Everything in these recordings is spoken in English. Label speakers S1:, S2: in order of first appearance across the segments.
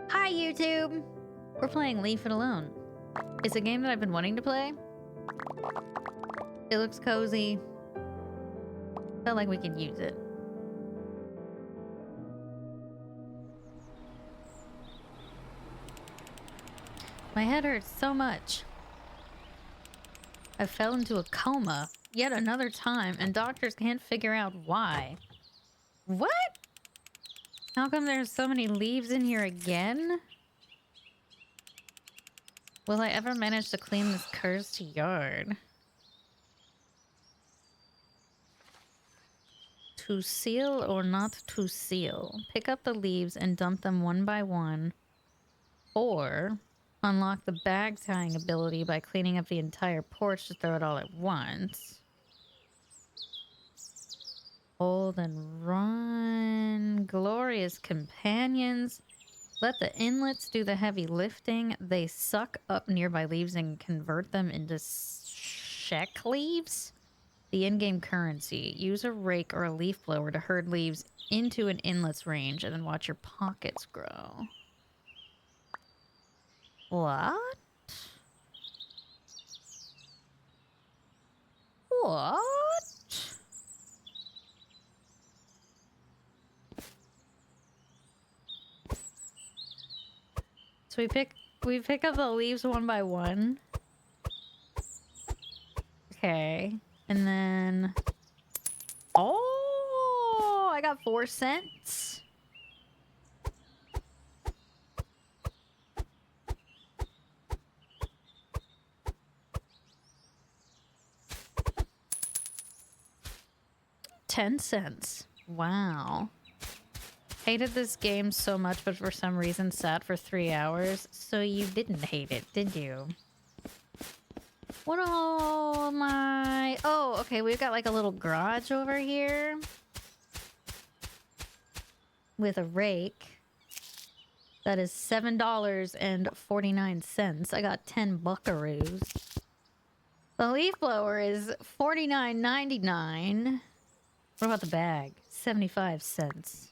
S1: Hi, YouTube! We're playing Leave It Alone. It's a game that I've been wanting to play. It looks cozy. Felt like we could use it. My head hurts so much. I fell into a coma yet another time, and doctors can't figure out why. What? How come there's so many leaves in here again? Will I ever manage to clean this cursed yard? To seal or not to seal? Pick up the leaves and dump them one by one. Or unlock the bag tying ability by cleaning up the entire porch to throw it all at once. Hold and run. Glorious companions. Let the inlets do the heavy lifting. They suck up nearby leaves and convert them into sheck leaves. The in-game currency. Use a rake or a leaf blower to herd leaves into an inlet's range and then watch your pockets grow. What? What? So we pick up the leaves one by one. Okay. And then oh, I got 4 cents. $0.10. Wow. Hated this game so much, but for some reason sat for 3 hours. So you didn't hate it, did you? What all my... Oh, okay, we've got like a little garage over here. With a rake. That is $7.49. I got 10 buckaroos. The leaf blower is $49.99. What about the bag? 75 cents.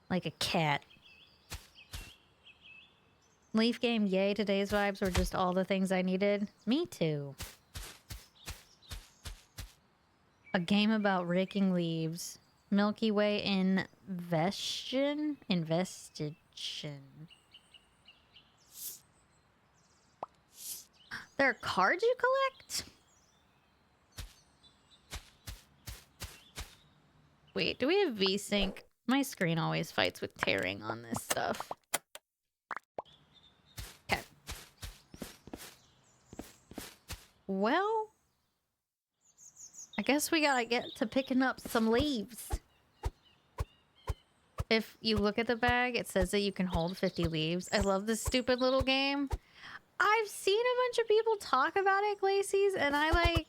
S1: Like a cat. Leaf game, yay. Today's vibes were just all the things I needed. Me too. A game about raking leaves. Milky Way Investigation. There are cards you collect? Wait, do we have VSync? My screen always fights with tearing on this stuff. Okay. Well, I guess we gotta get to picking up some leaves. If you look at the bag, it says that you can hold 50 leaves. I love this stupid little game. I've seen a bunch of people talk about it, Glacies, and I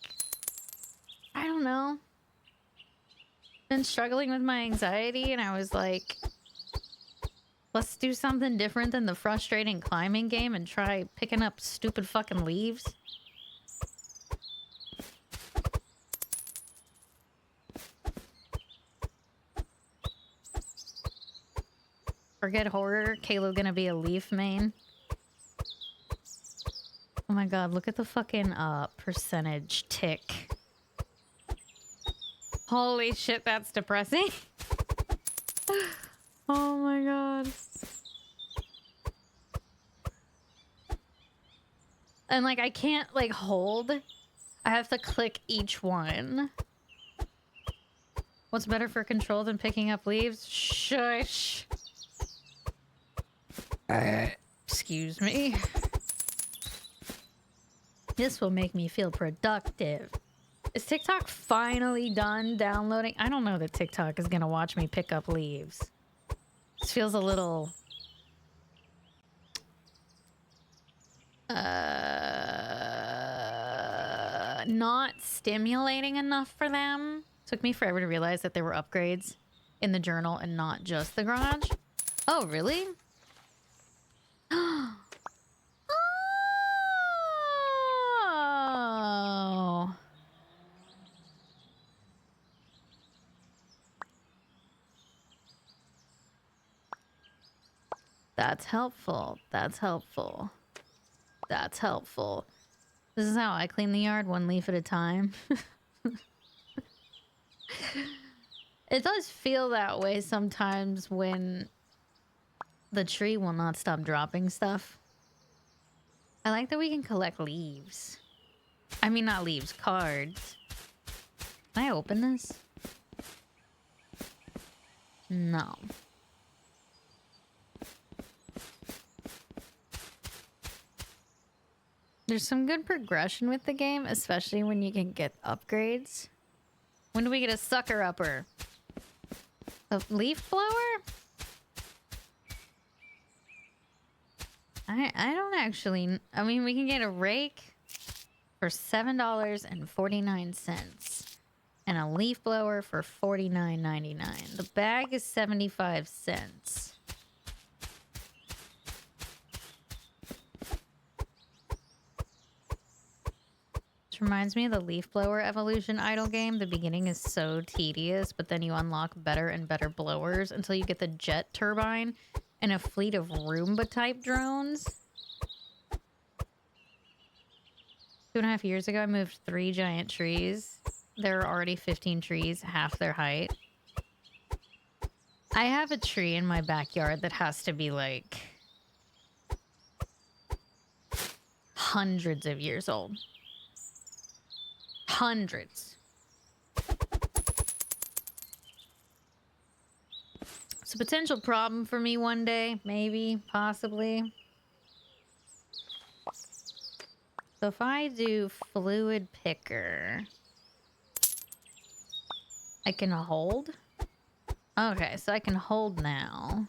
S1: don't know. Been struggling with my anxiety, and I was like, let's do something different than the frustrating climbing game and try picking up stupid fucking leaves. Forget horror. Caleb gonna be a leaf main. Oh my god, look at the fucking percentage tick. Holy shit, that's depressing. Oh my god. And like I can't like hold. I have to click each one. What's better for control than picking up leaves? Shush. Excuse me. This will make me feel productive. Is TikTok finally done downloading? I don't know that TikTok is gonna watch me pick up leaves. This feels a little... not stimulating enough for them. Took me forever to realize that there were upgrades in the journal and not just the garage. Oh, really? That's helpful. That's helpful. That's helpful. This is how I clean the yard, one leaf at a time. It does feel that way sometimes when the tree will not stop dropping stuff. I like that we can collect leaves. I mean, not leaves, cards. Can I open this? No. There's some good progression with the game, especially when you can get upgrades. When do we get a sucker upper? A leaf blower? I don't actually... I mean, we can get a rake for $7.49. And a leaf blower for $49.99. The bag is 75 cents. Which reminds me of the leaf blower evolution idle game. The beginning is so tedious, but then you unlock better and better blowers until you get the jet turbine and a fleet of Roomba type drones. 2.5 years ago, I moved 3 giant trees. There are already 15 trees, half their height. I have a tree in my backyard that has to be like hundreds of years old. Hundreds. It's a potential problem for me one day, maybe, possibly. So if I do fluid picker, I can hold. Okay, so I can hold now.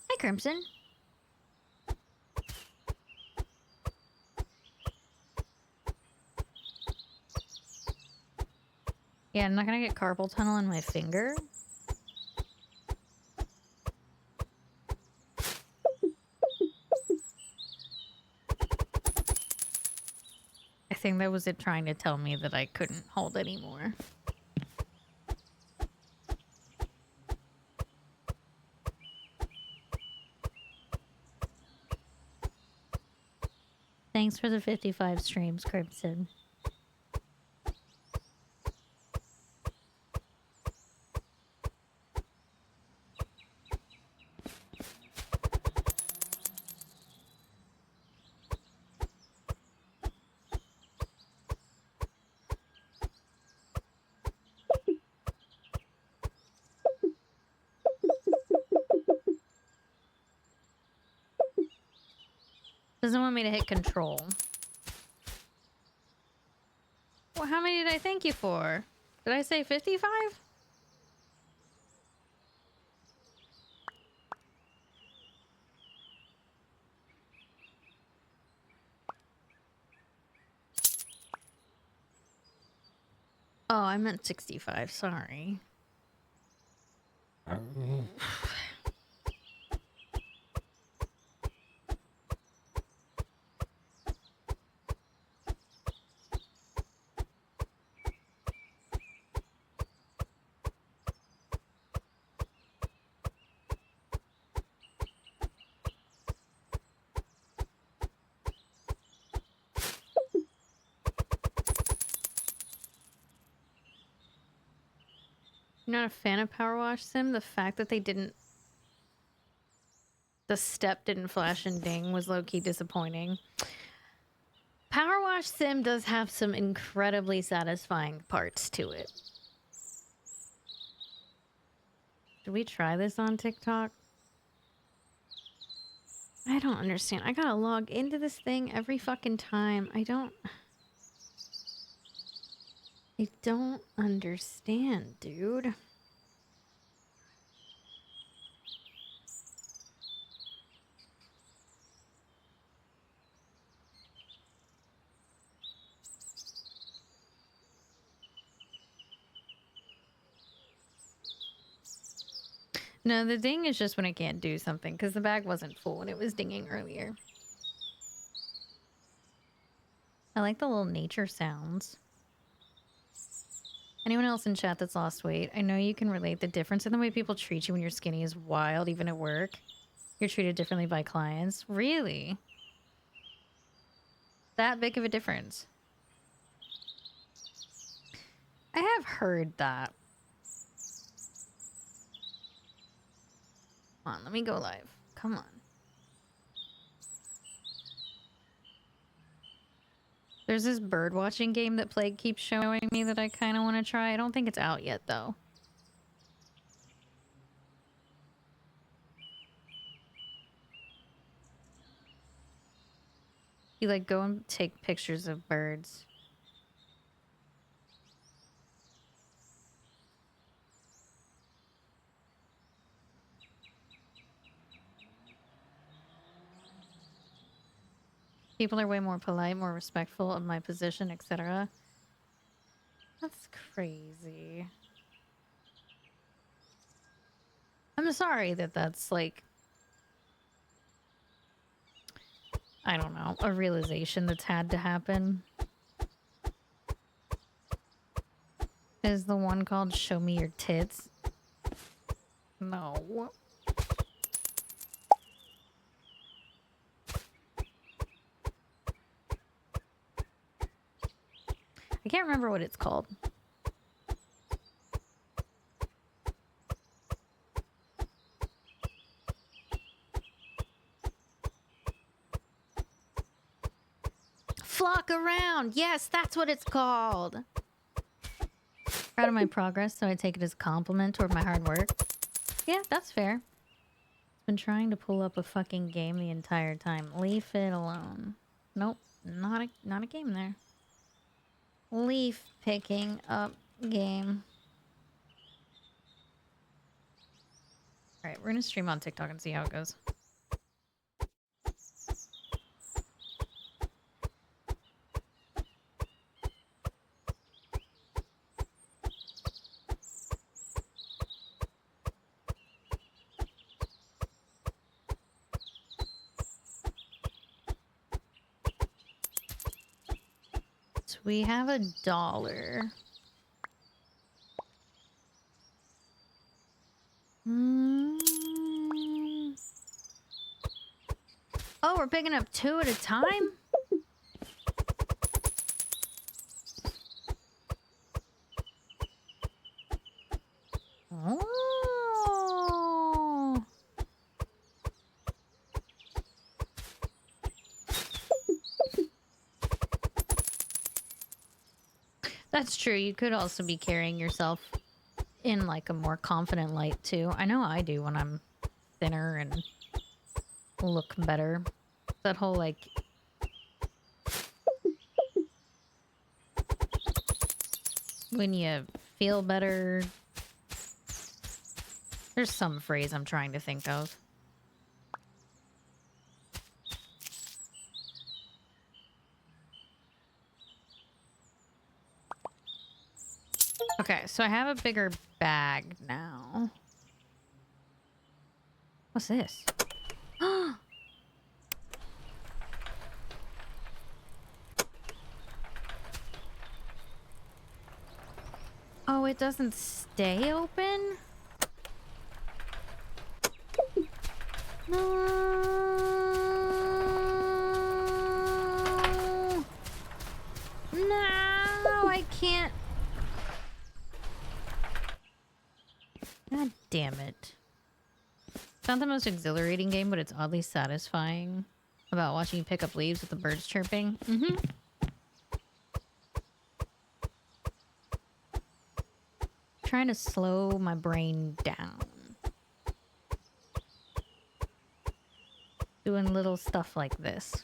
S1: Hi, Crimson. Yeah, I'm not gonna get carpal tunnel in my finger. I think that was it trying to tell me that I couldn't hold anymore. Thanks for the 55 streams, Crimson. Doesn't want me to hit control. Well, how many did I thank you for? Did I say 55? Oh, I meant 65. Sorry. You're not a fan of Power Wash Sim? The fact that they didn't... The step didn't flash and ding was low-key disappointing. Power Wash Sim does have some incredibly satisfying parts to it. Should we try this on TikTok? I don't understand. I gotta log into this thing every fucking time. I don't understand, dude. No, the ding is just when it can't do something, because the bag wasn't full and it was dinging earlier. I like the little nature sounds. Anyone else in chat that's lost weight? I know you can relate. The difference in the way people treat you when you're skinny is wild, even at work. You're treated differently by clients. Really? That big of a difference? I have heard that. Come on, let me go live. Come on. There's this bird watching game that Plague keeps showing me that I kind of want to try. I don't think it's out yet, though. You, like, go and take pictures of birds. People are way more polite, more respectful of my position, etc. That's crazy. I'm sorry that that's, like, I don't know, a realization that's had to happen. Is the one called Show Me Your Tits? No. I can't remember what it's called. Flock around! Yes, that's what it's called! Proud of my progress, so I take it as a compliment toward my hard work. Yeah, that's fair. Been trying to pull up a fucking game the entire time. Leave it alone. Nope, not a game there. Leaf picking up game. Alright, we're gonna stream on TikTok and see how it goes. So we have $1. Oh, we're picking up 2 at a time? Oh. That's true. You could also be carrying yourself in like a more confident light too. I know I do when I'm thinner and look better. That whole like when you feel better. There's some phrase I'm trying to think of. Okay, so I have a bigger bag now. What's this? Oh, it doesn't stay open? No. No, I can't. God damn it. It's not the most exhilarating game, but it's oddly satisfying about watching you pick up leaves with the birds chirping. Mm-hmm. Trying to slow my brain down. Doing little stuff like this.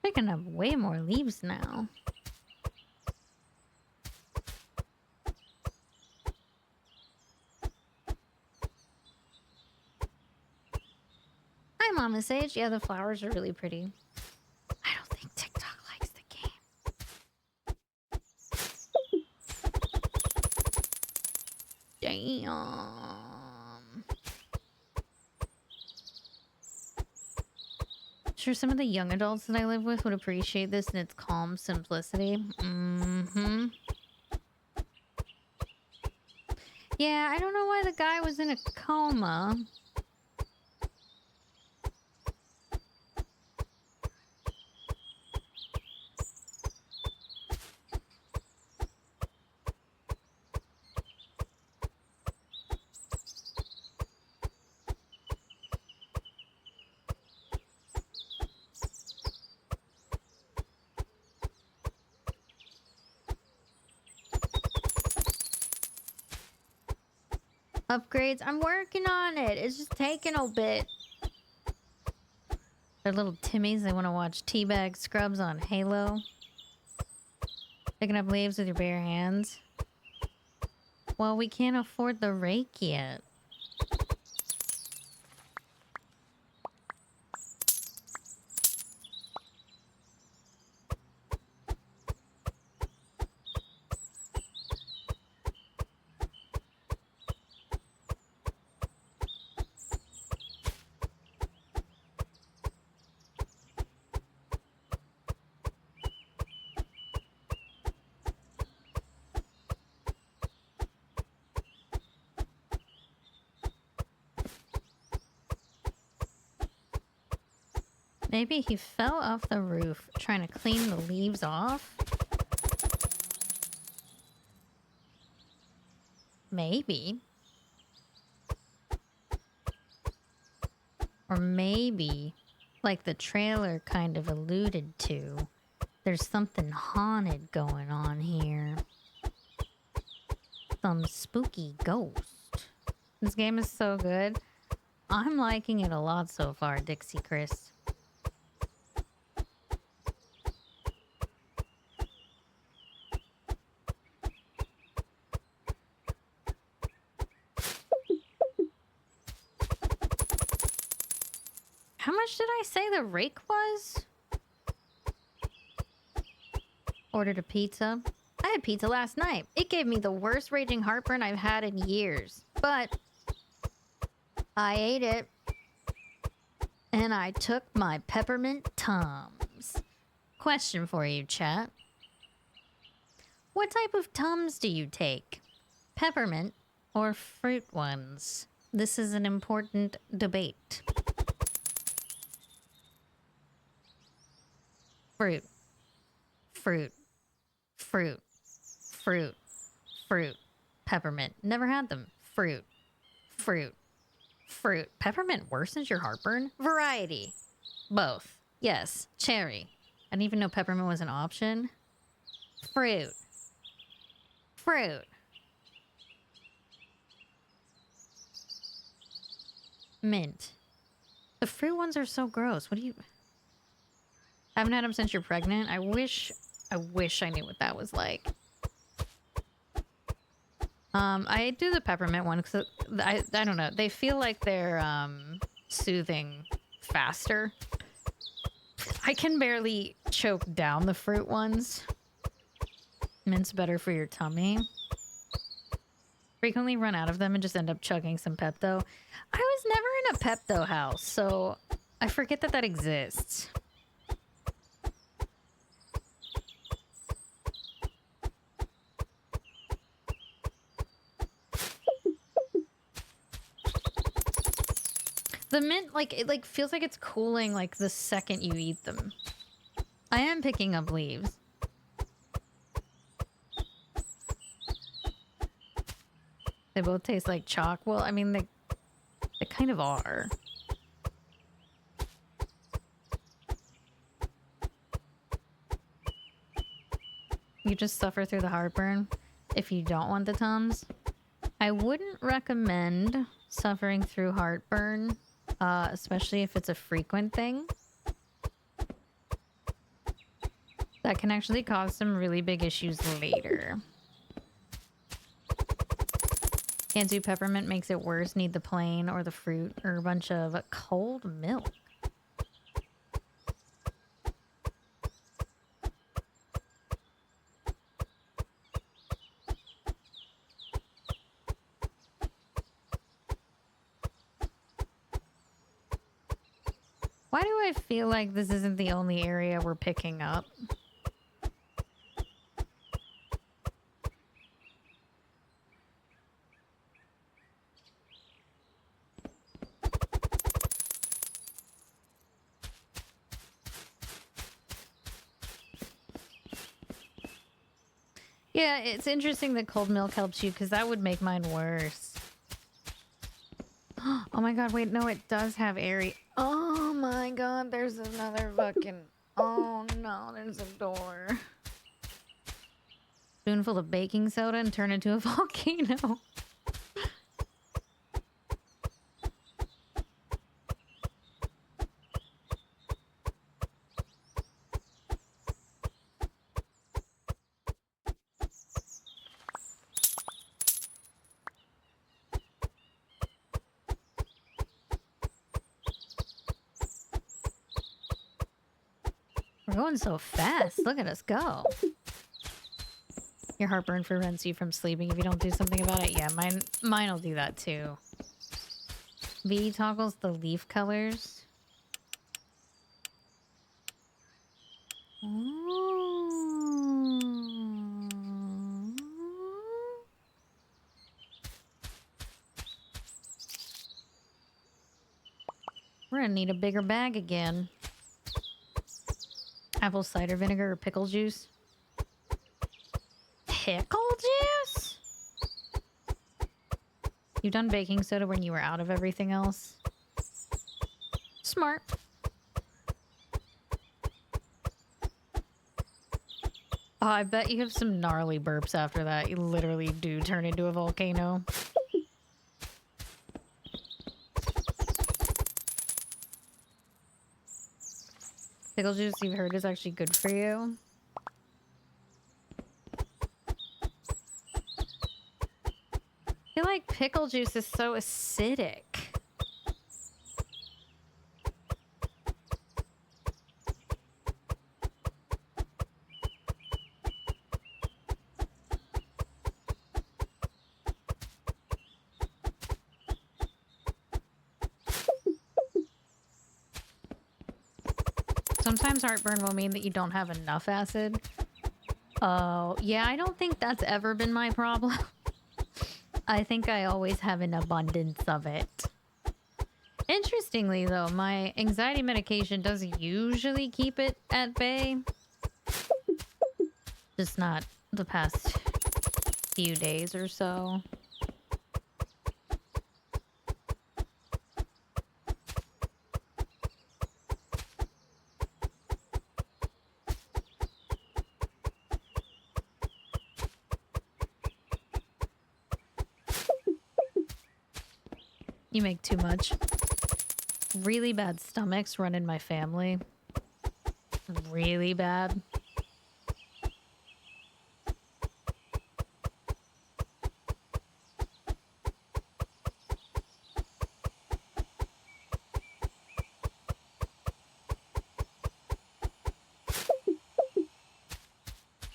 S1: Picking up way more leaves now. Mama Sage. Yeah, the flowers are really pretty. I don't think TikTok likes the game. Damn. Sure, some of the young adults that I live with would appreciate this in its calm simplicity. Mm-hmm. Yeah, I don't know why the guy was in a coma. Upgrades? I'm working on it. It's just taking a bit. They're little Timmies. They want to watch Teabag Scrubs on Halo. Picking up leaves with your bare hands. Well, we can't afford the rake yet. Maybe he fell off the roof trying to clean the leaves off. Maybe. Or maybe, like the trailer kind of alluded to, there's something haunted going on here. Some spooky ghost. This game is so good. I'm liking it a lot so far, Dixie Chris. How much did I say the rake was? Ordered a pizza. I had pizza last night. It gave me the worst raging heartburn I've had in years. But I ate it. And I took my peppermint Tums. Question for you, chat. What type of Tums do you take? Peppermint or fruit ones? This is an important debate. Fruit. Fruit. Fruit. Fruit. Fruit. Peppermint. Never had them. Fruit. Fruit. Fruit. Peppermint worsens your heartburn? Variety. Both. Yes. Cherry. I didn't even know peppermint was an option. Fruit. Fruit. Mint. The fruit ones are so gross. What do you... I haven't had them since you're pregnant. I wish I knew what that was like. I do the peppermint one because I don't know. They feel like they're soothing faster. I can barely choke down the fruit ones. Mint's better for your tummy. Frequently run out of them and just end up chugging some Pepto. I was never in a Pepto house, so I forget that that exists. The mint, like, it like feels like it's cooling like the second you eat them. I am picking up leaves. They both taste like chalk. Well, I mean, they kind of are. You just suffer through the heartburn if you don't want the Tums. I wouldn't recommend suffering through heartburn, especially if it's a frequent thing. That can actually cause some really big issues later. Can't do peppermint, makes it worse. Need the plain or the fruit or a bunch of cold milk. Why do I feel like this isn't the only area we're picking up? Yeah, it's interesting that cold milk helps you because that would make mine worse. Oh my god, wait, no, it does have airy. Oh my god, there's another fucking... Oh no, there's a door. Spoonful of baking soda and turn into a volcano. We're going so fast. Look at us go. Your heartburn prevents you from sleeping if you don't do something about it. Yeah, mine'll do that too. V toggles the leaf colors. Ooh. We're gonna need a bigger bag again. Apple cider vinegar or pickle juice? Pickle juice? You done baking soda when you were out of everything else? Smart. Oh, I bet you have some gnarly burps after that. You literally do turn into a volcano. Pickle juice, you've heard, is actually good for you. I feel like pickle juice is so acidic. Sometimes heartburn will mean that you don't have enough acid. Oh, yeah, I don't think that's ever been my problem. I think I always have an abundance of it. Interestingly, though, my anxiety medication does usually keep it at bay. Just not the past few days or so. You make too much. Really bad stomachs run in my family. Really bad.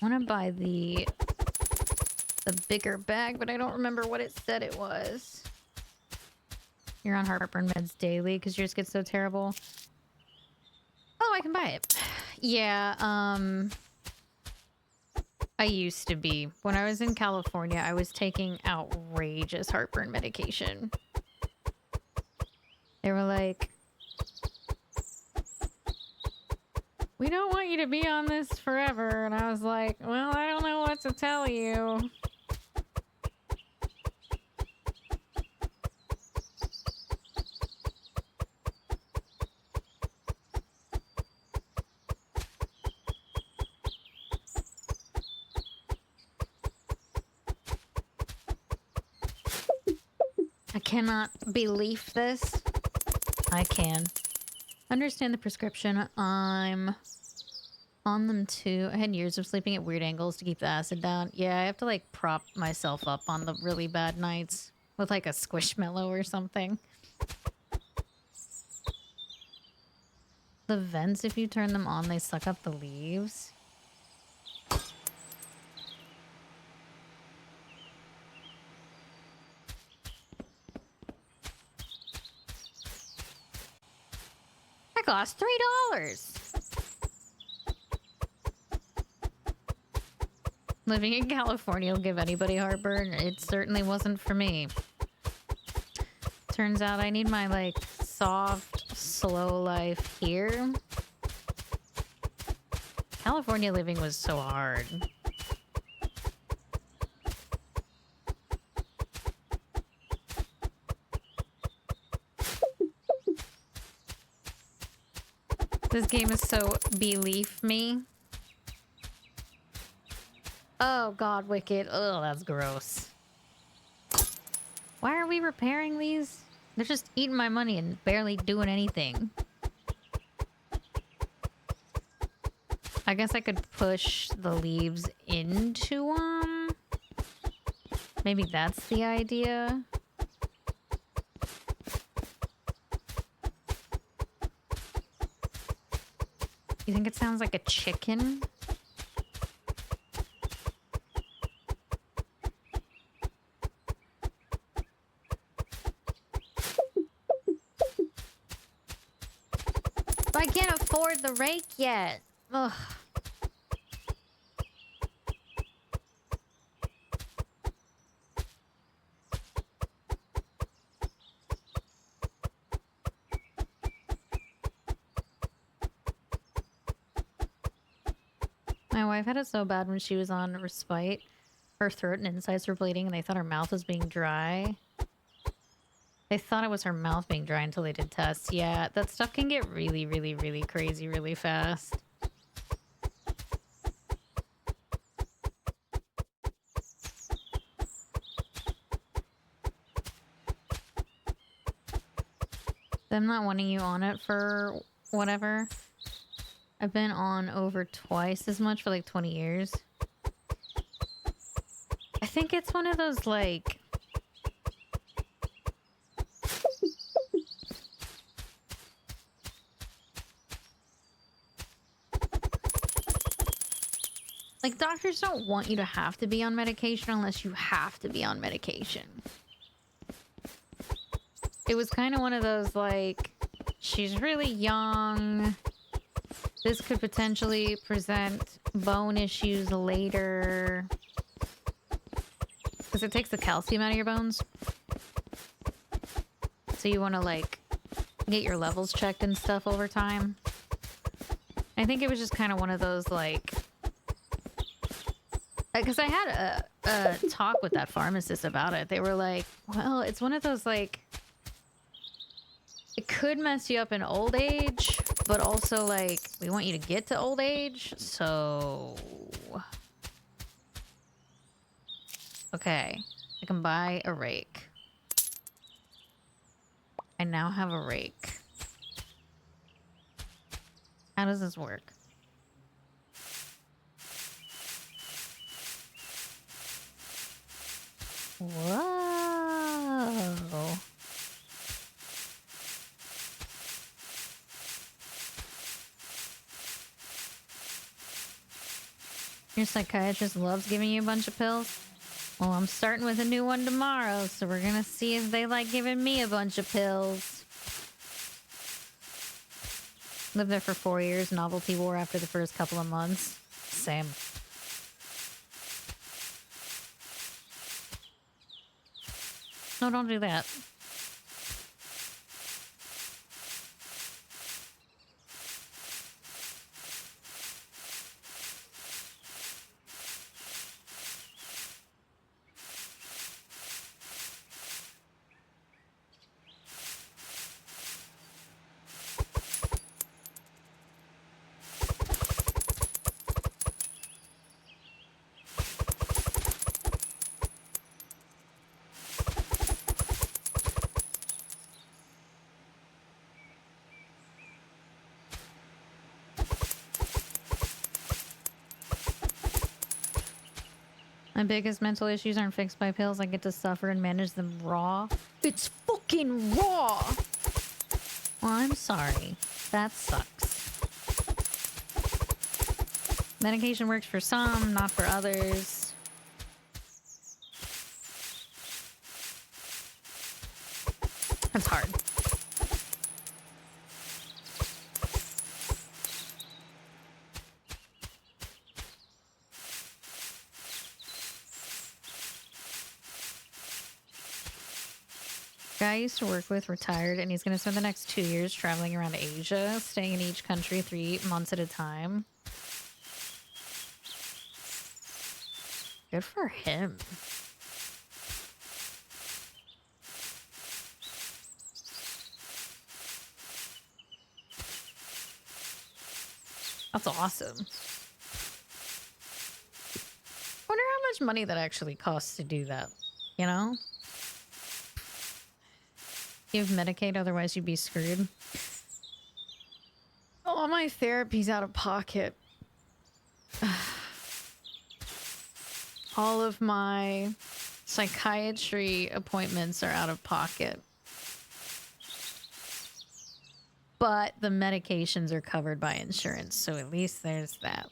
S1: I want to buy the bigger bag, but I don't remember what it said it was. You're on heartburn meds daily because yours gets so terrible. Oh, I can buy it. Yeah, I used to be. When I was in California, I was taking outrageous heartburn medication. They were like, we don't want you to be on this forever. And I was like, well, I don't know what to tell you. I cannot believe this. I can. Understand the prescription. I'm on them too. I had years of sleeping at weird angles to keep the acid down. Yeah, I have to like prop myself up on the really bad nights with like a squishmallow or something. The vents, if you turn them on, they suck up the leaves. cost $3. Living in California will give anybody heartburn. It certainly wasn't for me. Turns out I need my, like, soft, slow life here. California living was so hard. This game is so believe me. Oh god, Wicked. Oh, that's gross. Why are we repairing these? They're just eating my money and barely doing anything. I guess I could push the leaves into them. Maybe that's the idea. You think it sounds like a chicken? But I can't afford the rake yet. Ugh. My wife had it so bad when she was on respite. Her throat and insides were bleeding and they thought her mouth was being dry. They thought it was her mouth being dry until they did tests. Yeah, that stuff can get really, really, really crazy really fast. Them not wanting you on it for whatever. I've been on over twice as much for like 20 years. I think it's one of those like... Like, doctors don't want you to have to be on medication unless you have to be on medication. It was kind of one of those, like, she's really young. This could potentially present bone issues later. Because it takes the calcium out of your bones. So you want to, like, get your levels checked and stuff over time. I think it was just kind of one of those, like... Because I had a talk with that pharmacist about it. They were like, well, it's one of those, like... It could mess you up in old age, but also, like, we want you to get to old age, so... Okay, I can buy a rake. I now have a rake. How does this work? Whoa. Your psychiatrist loves giving you a bunch of pills? Well, I'm starting with a new one tomorrow, so we're gonna see if they like giving me a bunch of pills. Lived there for 4 years, novelty wore after the first couple of months. Same. No, don't do that. My biggest mental issues aren't fixed by pills. I get to suffer and manage them raw. It's fucking raw! Well, I'm sorry. That sucks. Medication works for some, not for others. That's hard. Guy I used to work with retired, and he's going to spend the next 2 years traveling around Asia, staying in each country 3 months at a time. Good for him. That's awesome. Wonder how much money that actually costs to do that, you know? You have Medicaid, otherwise you'd be screwed. All my therapy's out of pocket. All of my psychiatry appointments are out of pocket. But the medications are covered by insurance, so at least there's that.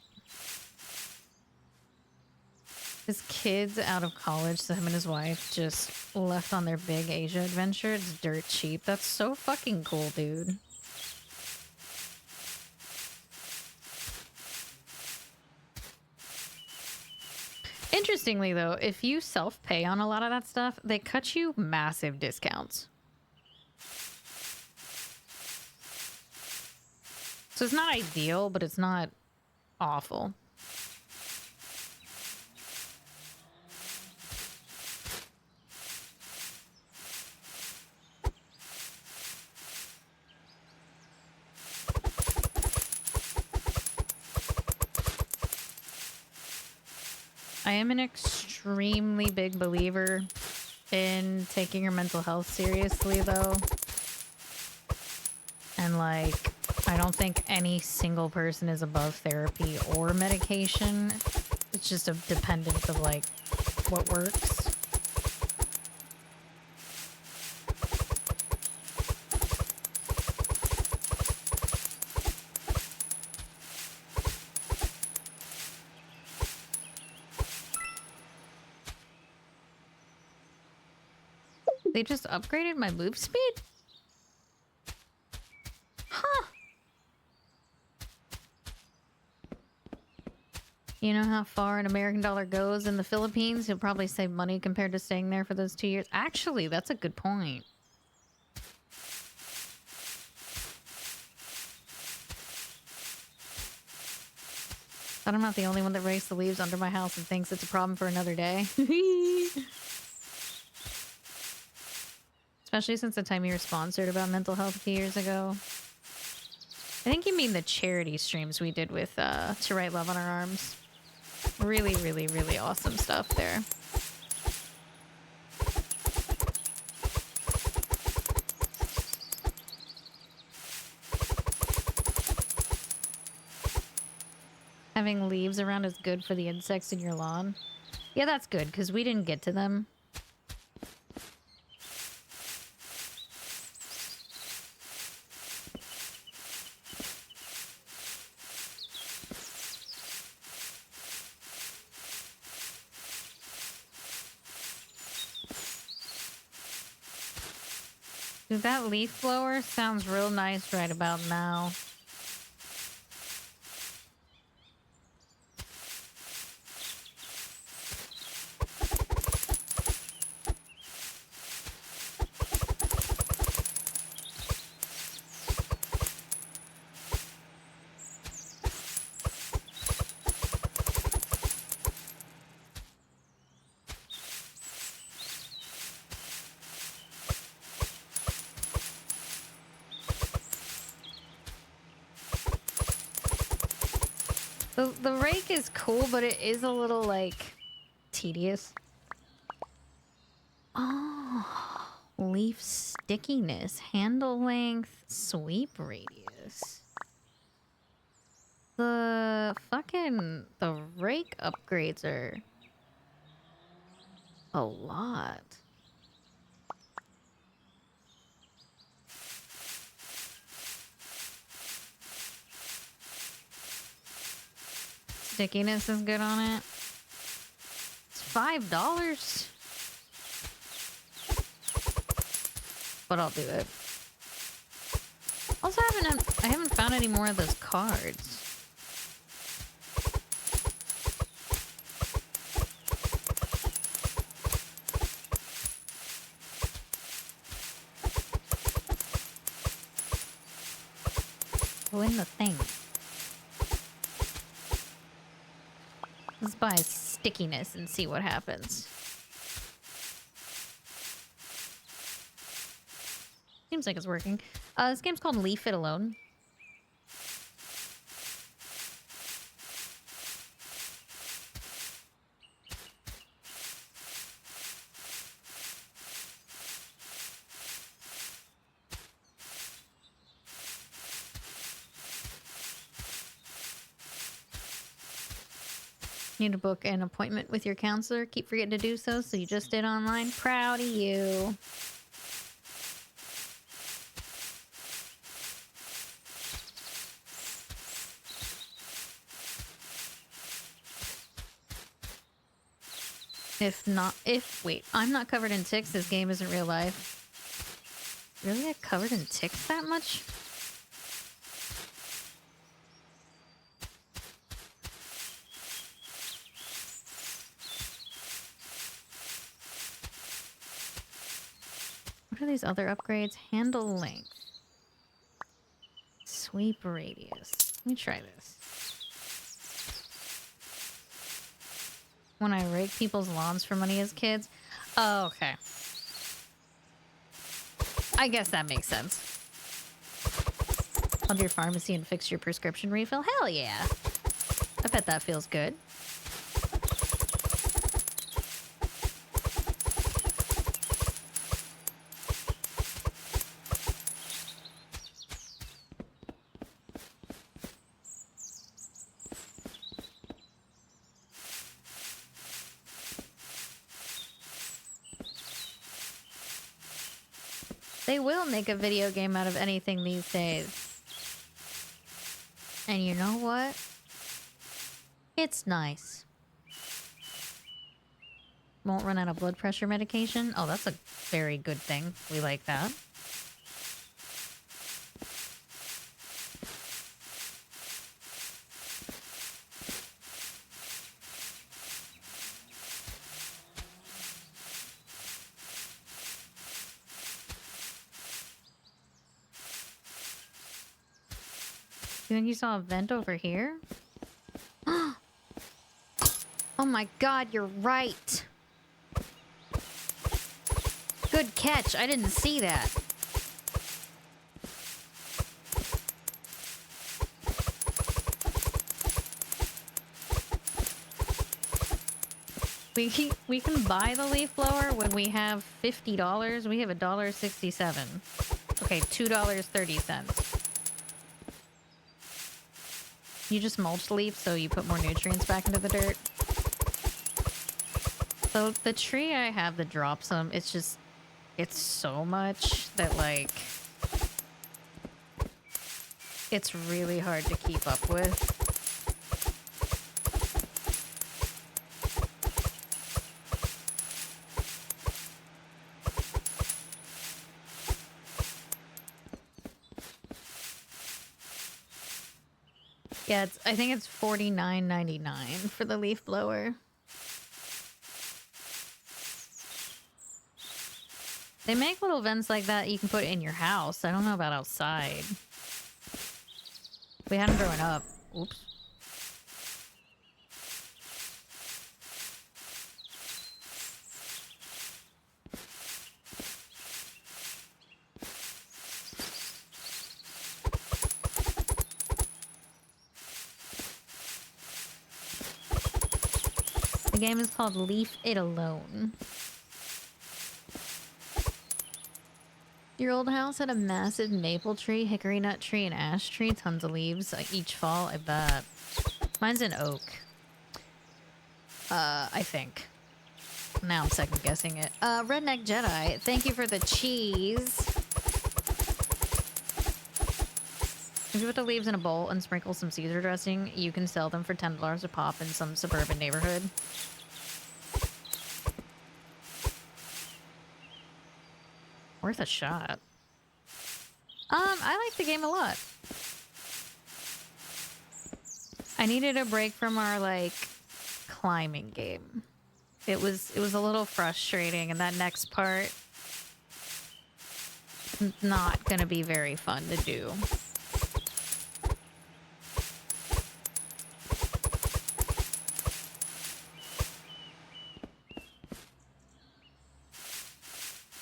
S1: His kid's out of college, so him and his wife just left on their big Asia adventure. It's dirt cheap. That's so fucking cool, dude. Interestingly, though, if you self-pay on a lot of that stuff, they cut you massive discounts. So it's not ideal, but it's not awful. I am an extremely big believer in taking your mental health seriously, though. And, like, I don't think any single person is above therapy or medication. It's just a dependence of, like, what works. They just upgraded my move speed? Huh. You know how far an American dollar goes in the Philippines? You'll probably save money compared to staying there for those 2 years. Actually, that's a good point. But I'm not the only one that rakes the leaves under my house and thinks it's a problem for another day. Especially since the time you were sponsored about mental health a few years ago. I think you mean the charity streams we did with To Write Love on Our Arms. Really, really, really awesome stuff there. Having leaves around is good for the insects in your lawn. Yeah, that's good, because we didn't get to them. Dude, that leaf blower sounds real nice right about now. The rake is cool, but it is a little, like, tedious. Oh, leaf stickiness, handle length, sweep radius. The rake upgrades are a lot. Stickiness is good on it. It's $5. But I'll do it. Also, I haven't found any more of those cards. Go in the thing. Let's buy stickiness and see what happens. Seems like it's working. This game's called Leave It Alone. Need to book an appointment with your counselor. Keep forgetting to do so, so you just did online. Proud of you. Wait, I'm not covered in ticks. This game isn't real life. Really get covered in ticks that much? What are these other upgrades? Handle length. Sweep radius. Let me try this. When I rake people's lawns for money as kids. Oh, okay. I guess that makes sense. Call your pharmacy and fix your prescription refill? Hell yeah. I bet that feels good. They will make a video game out of anything these days. And you know what? It's nice. Won't run out of blood pressure medication? Oh, that's a very good thing. We like that. You think you saw a vent over here? Oh my god, you're right. Good catch. I didn't see that. We can buy the leaf blower when we have $50. We have $1.67. Okay, $2.30. You just mulch leaf, so you put more nutrients back into the dirt. So the tree I have that drops them, it's so much that, like, it's really hard to keep up with. Yeah, I think it's $49.99 for the leaf blower. They make little vents like that you can put in your house. I don't know about outside. We had them growing up. Oops. The game is called Leave It Alone. Your old house had a massive maple tree, hickory nut tree, and ash tree. Tons of leaves each fall, I bet. Mine's an oak. I think. Now I'm second guessing it. Redneck Jedi, thank you for the cheese. If you put the leaves in a bowl and sprinkle some Caesar dressing, you can sell them for $10 a pop in some suburban neighborhood. Worth a shot. I like the game a lot. I needed a break from our, like, climbing game. It was a little frustrating, and that next part not gonna be very fun to do.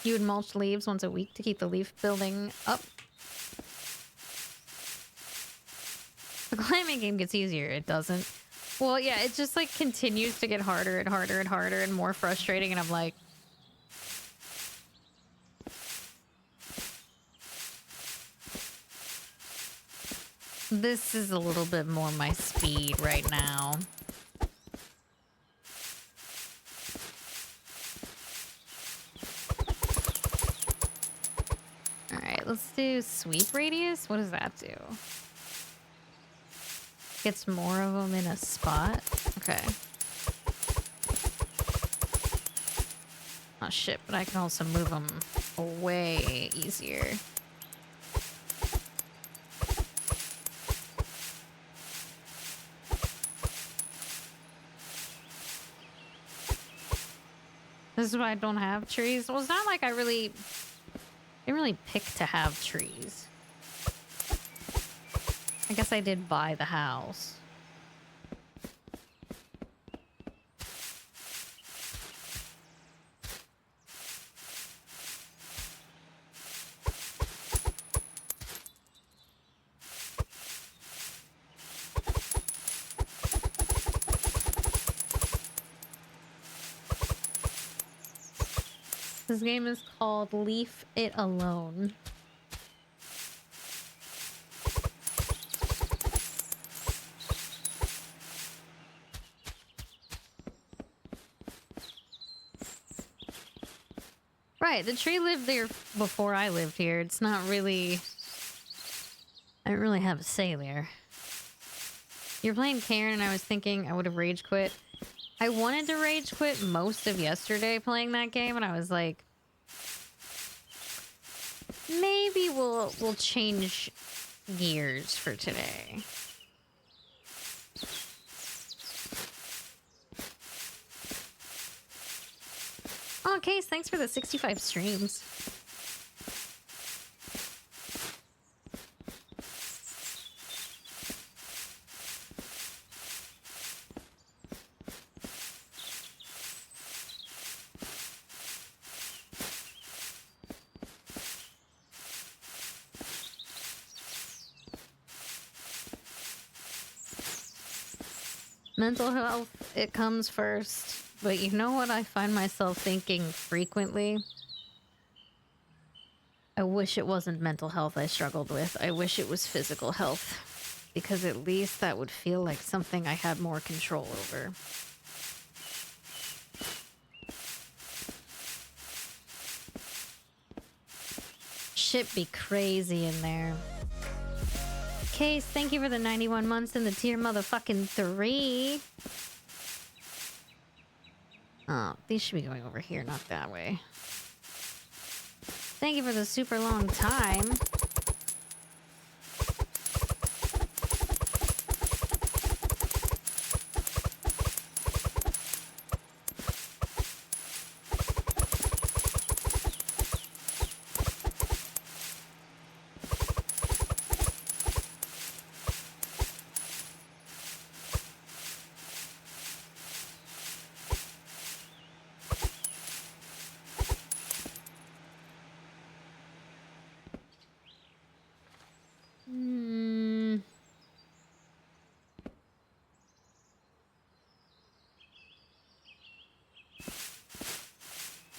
S1: You would mulch leaves once a week to keep the leaf building up. The climbing game gets easier. It doesn't. Well, yeah, it just like continues to get harder and harder and harder and more frustrating. And I'm like, this is a little bit more my speed right now. All right, let's do sweep radius. What does that do? Gets more of them in a spot. Okay. Oh shit, but I can also move them way easier. This is why I don't have trees. Well, it's not like I didn't really pick to have trees. I guess I did buy the house. This game is called Leave It Alone. Right, the tree lived there before I lived here. It's not really... I don't really have a say there. You're playing Karen and I was thinking I would have rage quit. I wanted to rage quit most of yesterday playing that game, and I was like, maybe we'll change gears for today. Oh, Case, thanks for the 65 streams. Mental health, it comes first. But you know what I find myself thinking frequently? I wish it wasn't mental health I struggled with. I wish it was physical health. Because at least that would feel like something I had more control over. Shit be crazy in there. Case, thank you for the 91 months in the tier motherfucking 3. Oh, these should be going over here, not that way. Thank you for the super long time.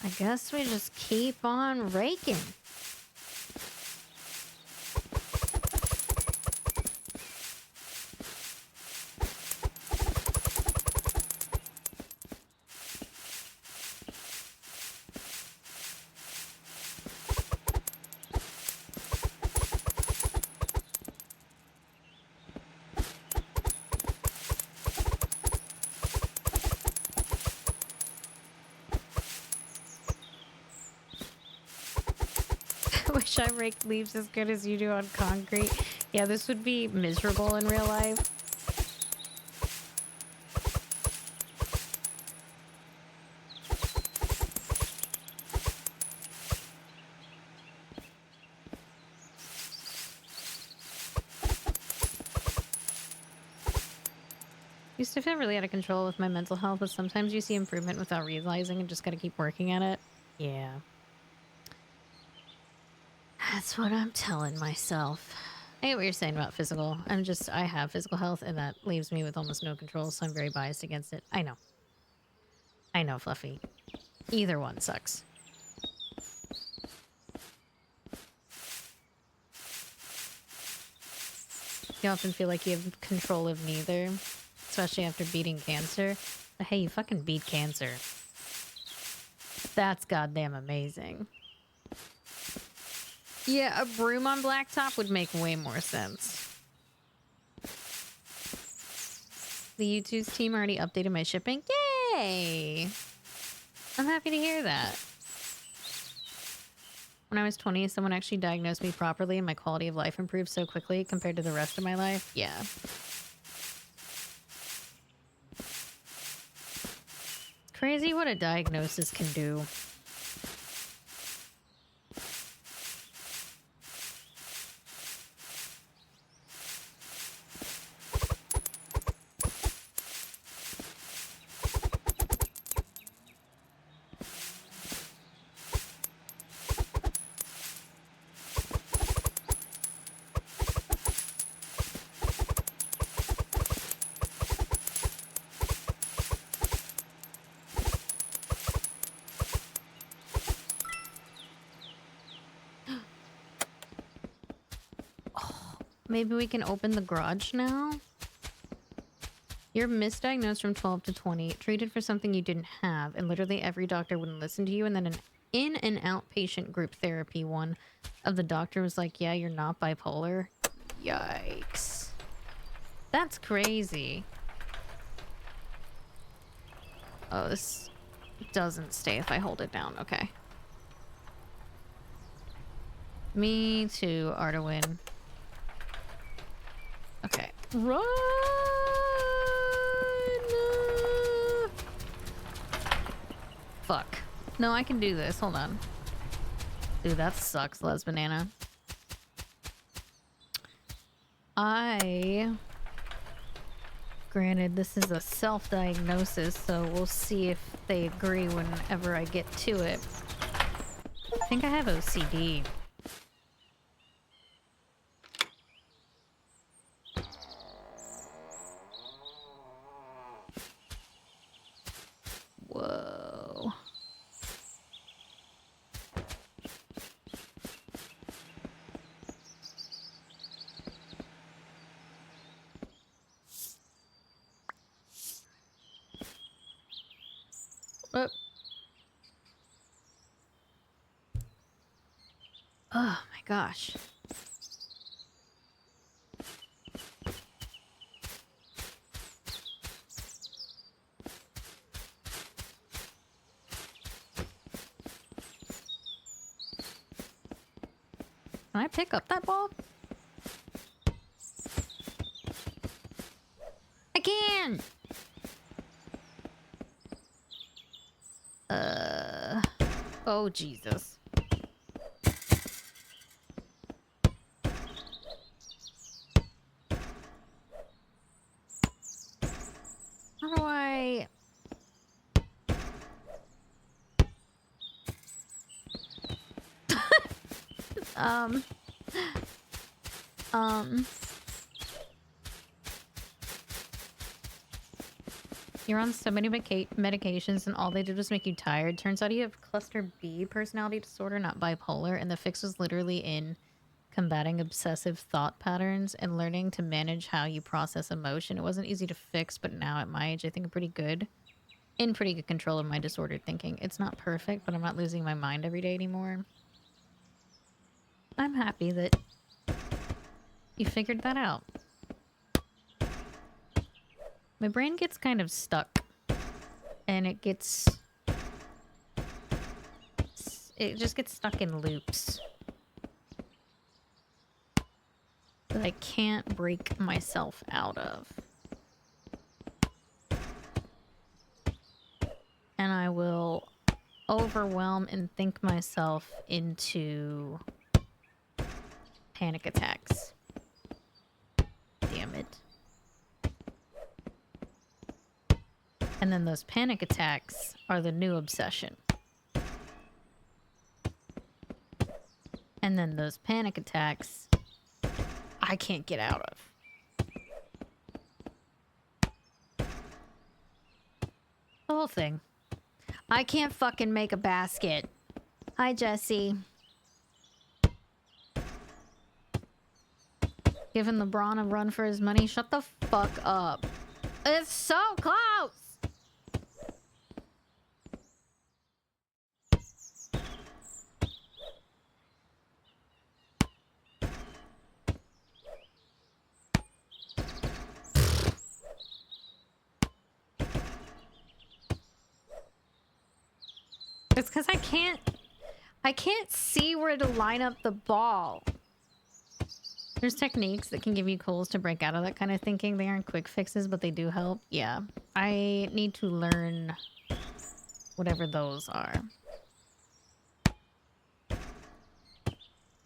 S1: I guess we just keep on raking. I rake leaves as good as you do on concrete. Yeah, this would be miserable in real life. Used to feel really out of control with my mental health, but sometimes you see improvement without realizing and just gotta keep working at it. Yeah. That's what I'm telling myself. I get what you're saying about physical. I have physical health, and that leaves me with almost no control, so I'm very biased against it. I know. I know, Fluffy. Either one sucks. You often feel like you have control of neither, especially after beating cancer. But hey, you fucking beat cancer. That's goddamn amazing. Yeah, a broom on blacktop would make way more sense. The U2's team already updated my shipping. Yay! I'm happy to hear that. When I was 20, someone actually diagnosed me properly and my quality of life improved so quickly compared to the rest of my life. Yeah. Crazy what a diagnosis can do. Maybe we can open the garage now? You're misdiagnosed from 12 to 20, treated for something you didn't have, and literally every doctor wouldn't listen to you, and then in an outpatient group therapy, one of the doctor was like, yeah, you're not bipolar. Yikes. That's crazy. Oh, this doesn't stay if I hold it down. Okay. Me too, Artowin. Okay. Run! Fuck. No, I can do this. Hold on. Dude, that sucks, Les Banana. Granted, this is a self-diagnosis, so we'll see if they agree whenever I get to it. I think I have OCD. Whoa. Oh my gosh. Can I pick up that ball? I can! Oh, Jesus. How do I... You're on so many medications and all they did was make you tired. Turns out you have cluster B personality disorder, not bipolar, and the fix was literally in combating obsessive thought patterns and learning to manage how you process emotion. It wasn't easy to fix, but now at my age, I think I'm pretty good control of my disordered thinking. It's not perfect, but I'm not losing my mind every day anymore. I'm happy that you figured that out. My brain gets kind of stuck, and it just gets stuck in loops that I can't break myself out of. And I will overwhelm and think myself into panic attacks. Damn it. And then those panic attacks are the new obsession. And then those panic attacks I can't get out of. The whole thing. I can't fucking make a basket. Hi, Jesse. Giving LeBron a run for his money? Shut the fuck up. It's so close! It's because I can't see where to line up the ball. There's techniques that can give you tools to break out of that kind of thinking. They aren't quick fixes, but they do help. Yeah. I need to learn whatever those are.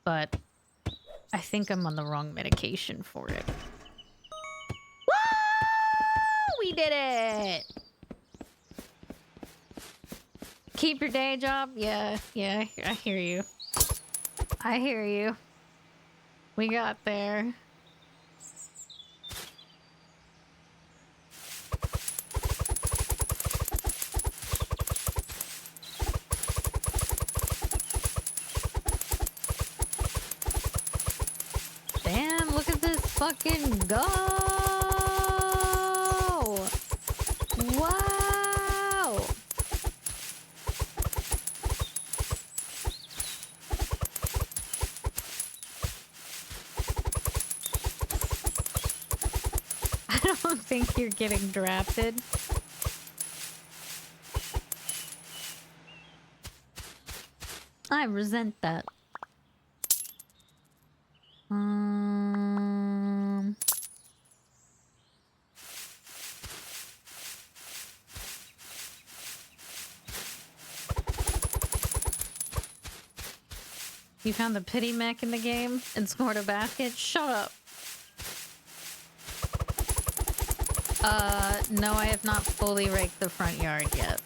S1: But I think I'm on the wrong medication for it. Woo! We did it! Keep your day job? Yeah, I hear you. I hear you. We got there. Damn, look at this fucking go! Wow! I don't think you're getting drafted. I resent that. You found the pity mech in the game and scored a basket? Shut up. No, I have not fully raked the front yard yet.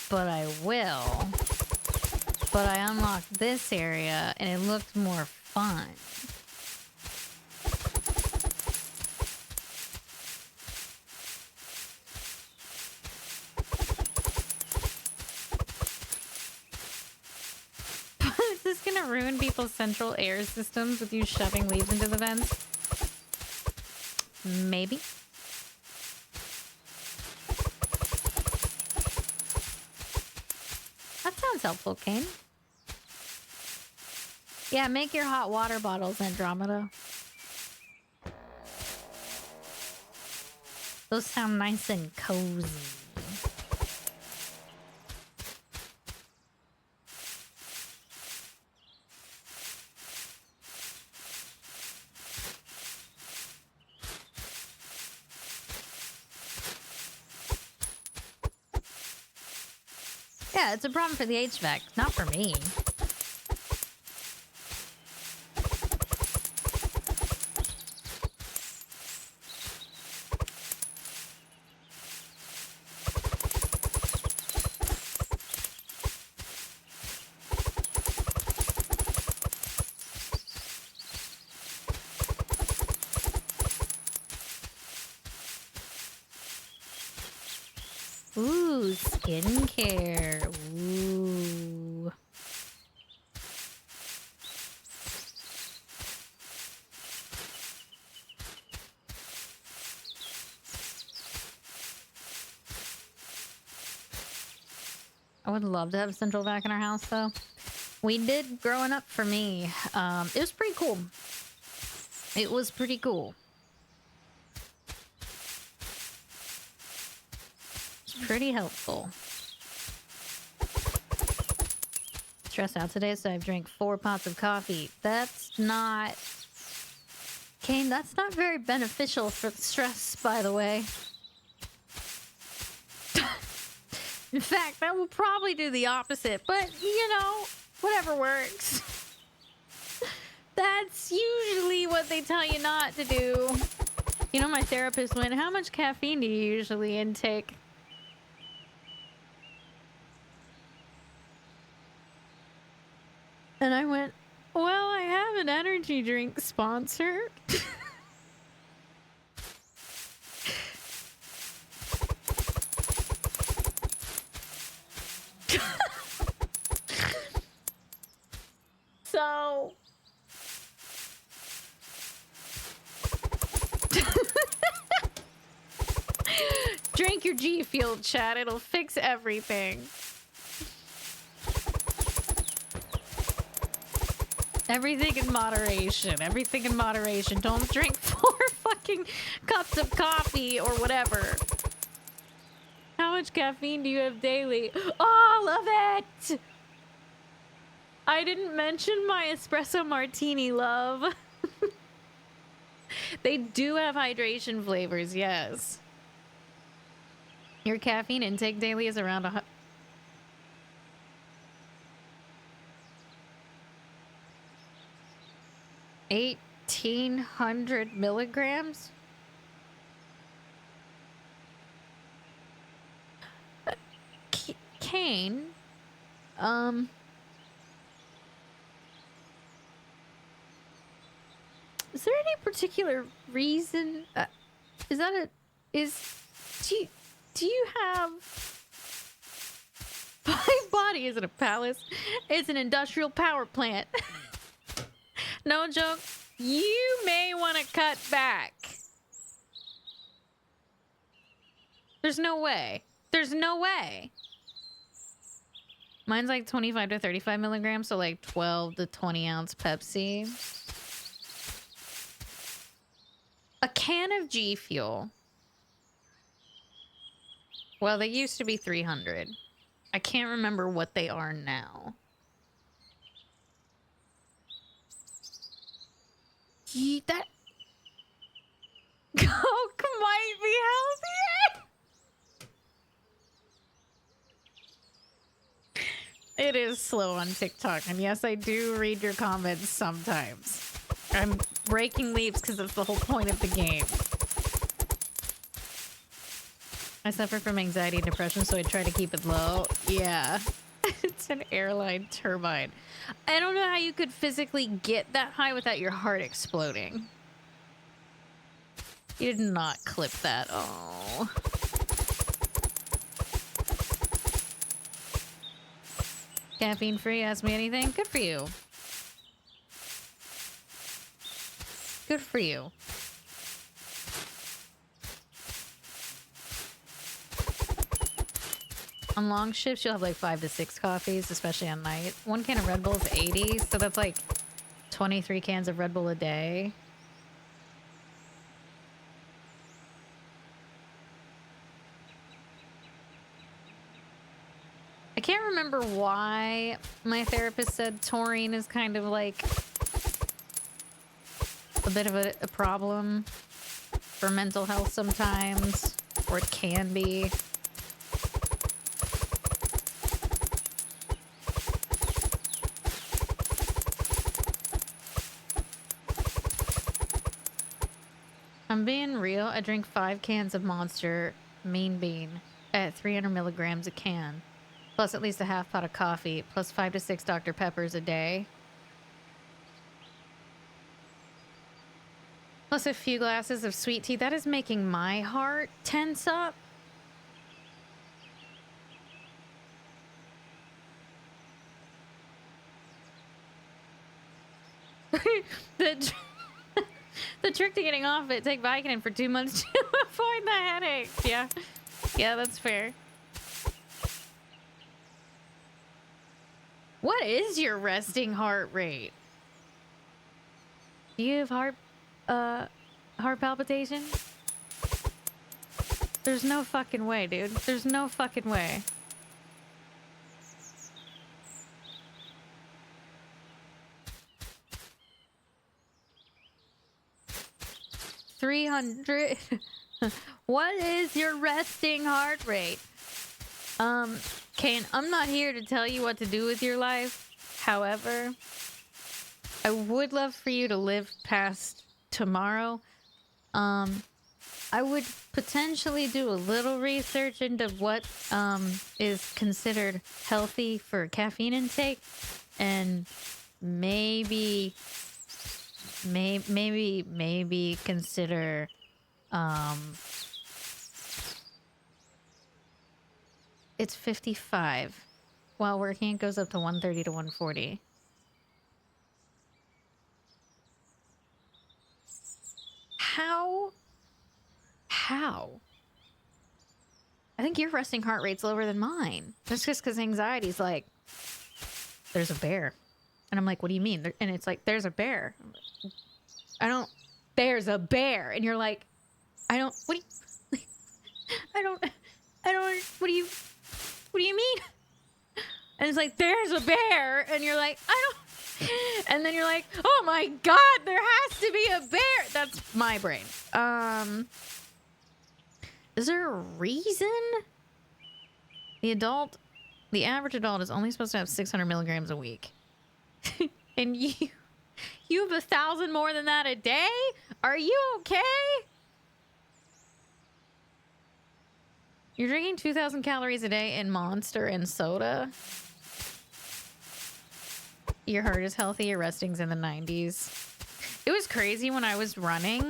S1: But I will. But I unlocked this area and it looked more fun. Is this gonna ruin people's central air systems with you shoving leaves into the vents? Maybe. That sounds helpful, Kane. Yeah, make your hot water bottles, Andromeda. Those sound nice and cozy. Yeah, it's a problem for the HVAC, not for me. Ooh, skincare. Ooh. I would love to have a central vac in our house, though. We did growing up for me. It was pretty cool. It was pretty cool. Pretty helpful. Stressed out today, so I've drank 4 pots of coffee. That's not... Kane, that's not very beneficial for the stress, by the way. In fact, that will probably do the opposite, but, you know, whatever works. That's usually what they tell you not to do. You know, my therapist went, how much caffeine do you usually intake? And I went, well, I have an energy drink sponsor. So... Drink your G Fuel, chat. It'll fix everything. Everything in moderation. Everything in moderation. Don't drink 4 fucking cups of coffee or whatever. How much caffeine do you have daily? All of it! I didn't mention my espresso martini, love. They do have hydration flavors, yes. Your caffeine intake daily is around 1,800 milligrams? Kane, is there any particular reason? Is that a... Do you have... My body isn't a palace. It's an industrial power plant. No joke. You may want to cut back. There's no way. There's no way. Mine's like 25 to 35 milligrams, so like 12 to 20 ounce Pepsi. A can of G Fuel. Well, they used to be 300. I can't remember what they are now. That Coke might be healthier. It is slow on TikTok, and yes, I do read your comments sometimes. I'm breaking leaves because that's the whole point of the game. I suffer from anxiety and depression, so I try to keep it low. Yeah. It's an airline turbine. I don't know how you could physically get that high without your heart exploding. You did not clip that. Oh. Caffeine free, ask me anything. Good for you. Good for you. On long shifts, you'll have like 5 to 6 coffees, especially on night. 1 can of Red Bull is 80, so that's like 23 cans of Red Bull a day. I can't remember why my therapist said taurine is kind of like a bit of a problem for mental health sometimes, or it can be. I'm being real. I drink 5 cans of Monster Mean Bean at 300 milligrams a can, plus at least a half pot of coffee, plus 5 to 6 Dr. Peppers a day, plus a few glasses of sweet tea. That is making my heart tense up. The trick to getting off it, take Vicodin for 2 months to avoid the headaches. Yeah. Yeah, that's fair. What is your resting heart rate? Do you have heart palpitation? There's no fucking way, dude. There's no fucking way. $300. What is your resting heart rate? Kane, I'm not here to tell you what to do with your life. However, I would love for you to live past tomorrow. I would potentially do a little research into what is considered healthy for caffeine intake, and maybe consider it's 55. While working, it goes up to 130 to 140. How? I think your resting heart rate's lower than mine. That's just because anxiety's like, there's a bear. And I'm like, what do you mean? And it's like, there's a bear. There's a bear. And you're like, what do you mean? And it's like, there's a bear. And you're like, and then you're like, oh my God, there has to be a bear. That's my brain. Is there a reason? The average adult is only supposed to have 600 milligrams a week. And you have 1,000 more than that a day? Are you okay? You're drinking 2,000 calories a day in Monster and soda. Your heart is healthy. Your resting's in the 90s. It was crazy when I was running.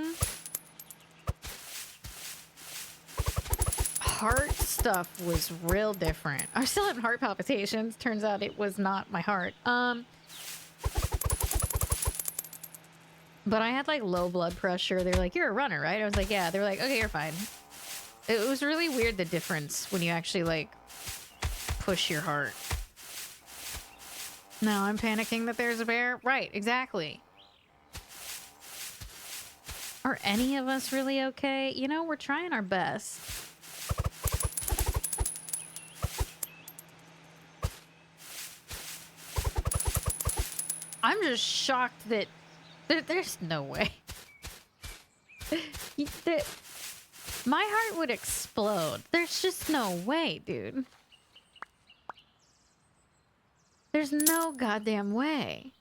S1: Heart stuff was real different. I was still having heart palpitations. Turns out it was not my heart. But I had like low blood pressure. They were like, you're a runner, right? I was like, yeah. They were like, okay, you're fine. It was really weird, the difference when you actually like push your heart. Now I'm panicking that there's a bear. Right, exactly. Are any of us really okay? You know, we're trying our best. I'm just shocked that there's no way. My heart would explode. There's just no way, dude. There's no goddamn way.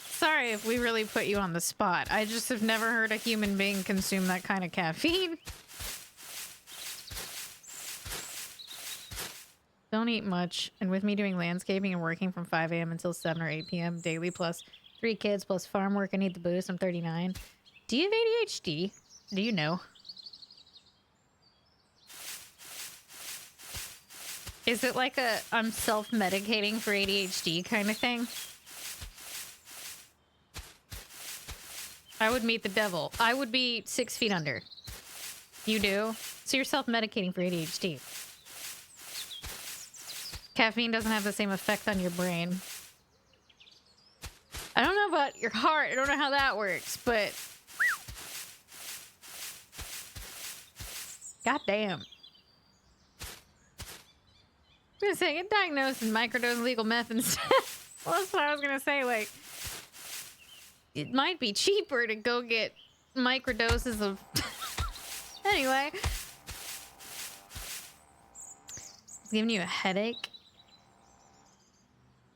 S1: Sorry if we really put you on the spot. I just have never heard a human being consume that kind of caffeine. Don't eat much. And with me doing landscaping and working from 5 a.m. until 7 or 8 p.m. daily, plus 3 kids, plus farm work, I need the boost. I'm 39. Do you have ADHD? Do you know? Is it like a I'm self-medicating for ADHD kind of thing? I would meet the devil. I would be 6 feet under. You do? So you're self-medicating for ADHD. Caffeine doesn't have the same effect on your brain. I don't know about your heart. I don't know how that works, but... goddamn. I'm gonna say, get diagnosed and microdose legal meth instead. Well, that's what I was gonna say, like... it might be cheaper to go get microdoses of... Anyway. It's giving you a headache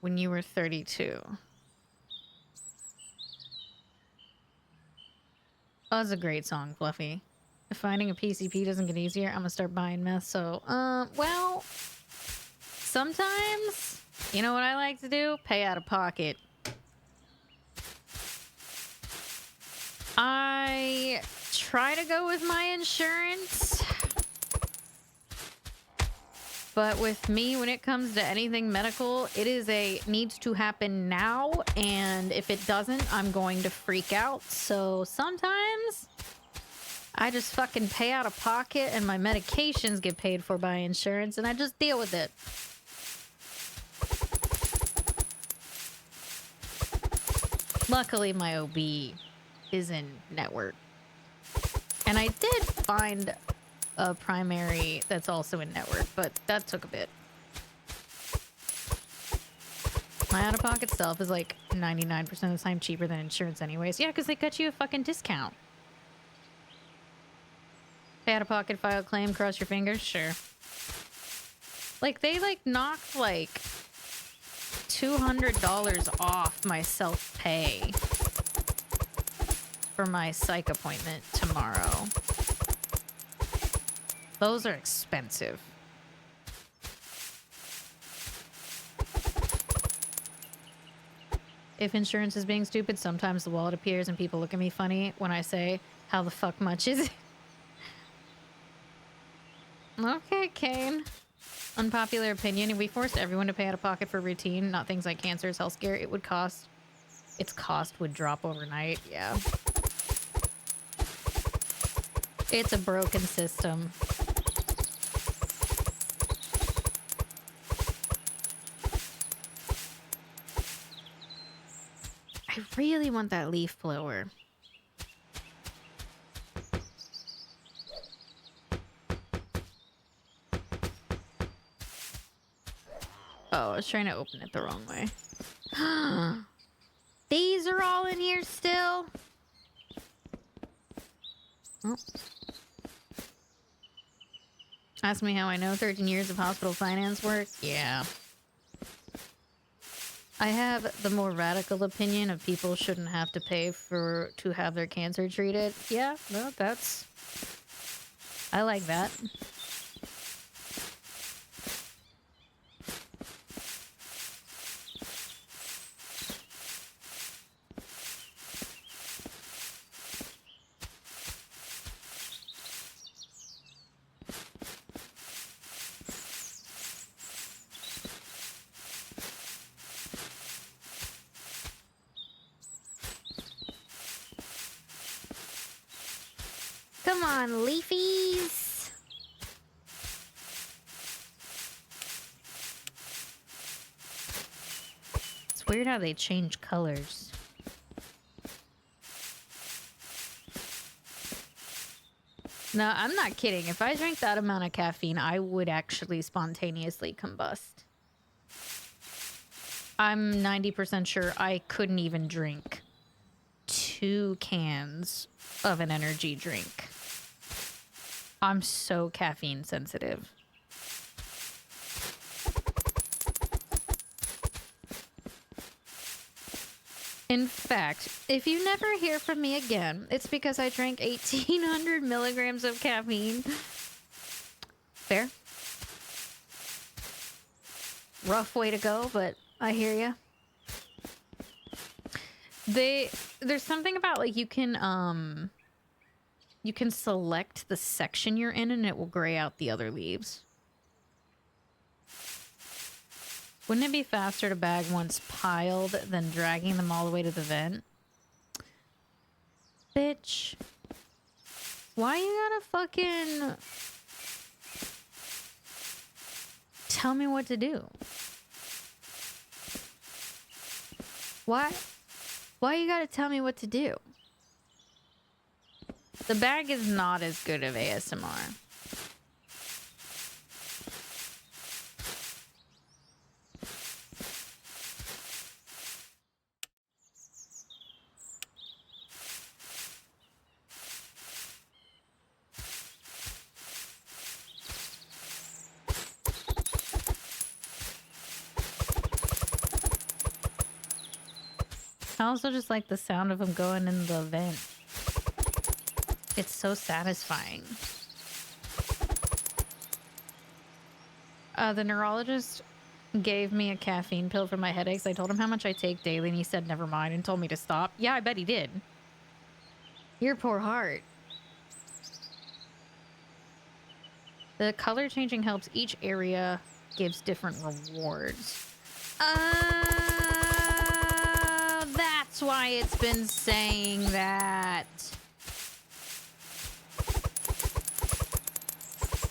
S1: when you were 32. Oh, that's a great song, Fluffy. If finding a PCP doesn't get easier, I'm gonna start buying meth, so... well... sometimes... you know what I like to do? Pay out of pocket. I try to go with my insurance, but with me, when it comes to anything medical, it is a needs to happen now, and if it doesn't, I'm going to freak out. So sometimes I just fucking pay out of pocket and my medications get paid for by insurance, and I just deal with it. Luckily, my OB is in network, and I did find a primary that's also in network, but that took a bit. My out-of-pocket stuff is like 99% of the time cheaper than insurance anyways. Yeah, because they cut you a fucking discount. Pay out-of-pocket, file claim, cross your fingers, sure. Like, they like knocked like $200 off my self-pay. for my psych appointment tomorrow. Those are expensive. If insurance is being stupid, sometimes the wallet appears and people look at me funny when I say, how the fuck much is it? Okay, Kane. Unpopular opinion. If we forced everyone to pay out of pocket for routine, not things like cancers, health scare, it would cost... its cost would drop overnight. Yeah. It's a broken system. I really want that leaf blower. Oh, I was trying to open it the wrong way. These are all in here still? Oh. Ask me how I know 13 years of hospital finance work? Yeah. I have the more radical opinion of people shouldn't have to pay to have their cancer treated. Yeah, well, that's... I like that. Come on, leafies. It's weird how they change colors. No, I'm not kidding. If I drank that amount of caffeine, I would actually spontaneously combust. I'm 90% sure I couldn't even drink 2 cans of an energy drink. I'm so caffeine sensitive. In fact, if you never hear from me again, it's because I drank 1,800 milligrams of caffeine. Fair. Rough way to go, but I hear ya. There's something about, like, you can select the section you're in and it will gray out the other leaves. Wouldn't it be faster to bag once piled than dragging them all the way to the vent? Bitch. Why you gotta fucking tell me what to do? Why you gotta tell me what to do? The bag is not as good of ASMR. I also just like the sound of them going in the vent. It's so satisfying. The neurologist gave me a caffeine pill for my headaches. I told him how much I take daily and he said never mind and told me to stop. Yeah, I bet he did. Your poor heart. The color changing helps. Each area gives different rewards. That's why it's been saying that.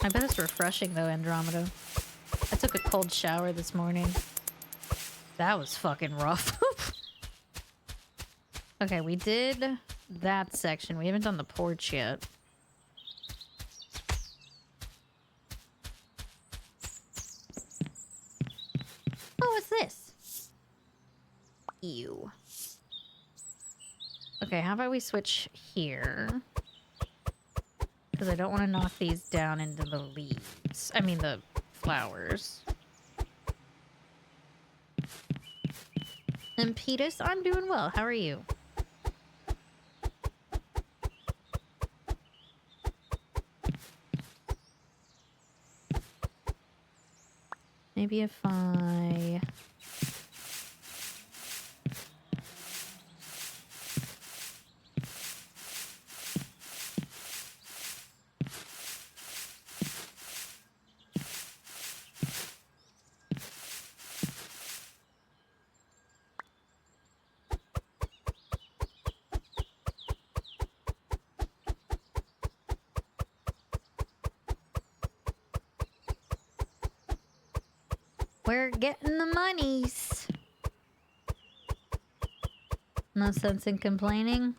S1: I bet it's refreshing though, Andromeda. I took a cold shower this morning. That was fucking rough. Okay, we did that section. We haven't done the porch yet. Oh, what's this? Ew. Okay, how about we switch here? Because I don't want to knock these down into the leaves. I mean, the flowers. And Petus, I'm doing well. How are you? Maybe if I... We're getting the monies. No sense in complaining.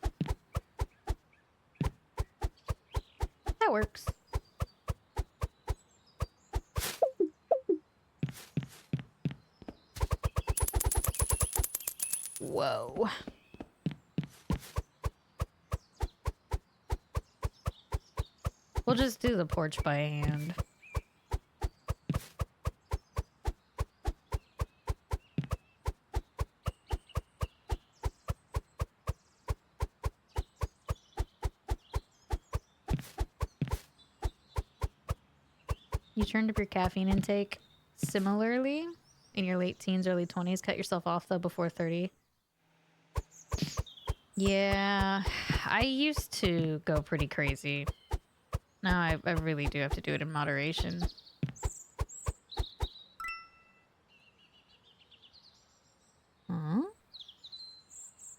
S1: That works. Whoa. We'll just do the porch by hand. You turned up your caffeine intake similarly in your late teens, early 20s. Cut yourself off, though, before 30. Yeah, I used to go pretty crazy. Now I really do have to do it in moderation. Huh?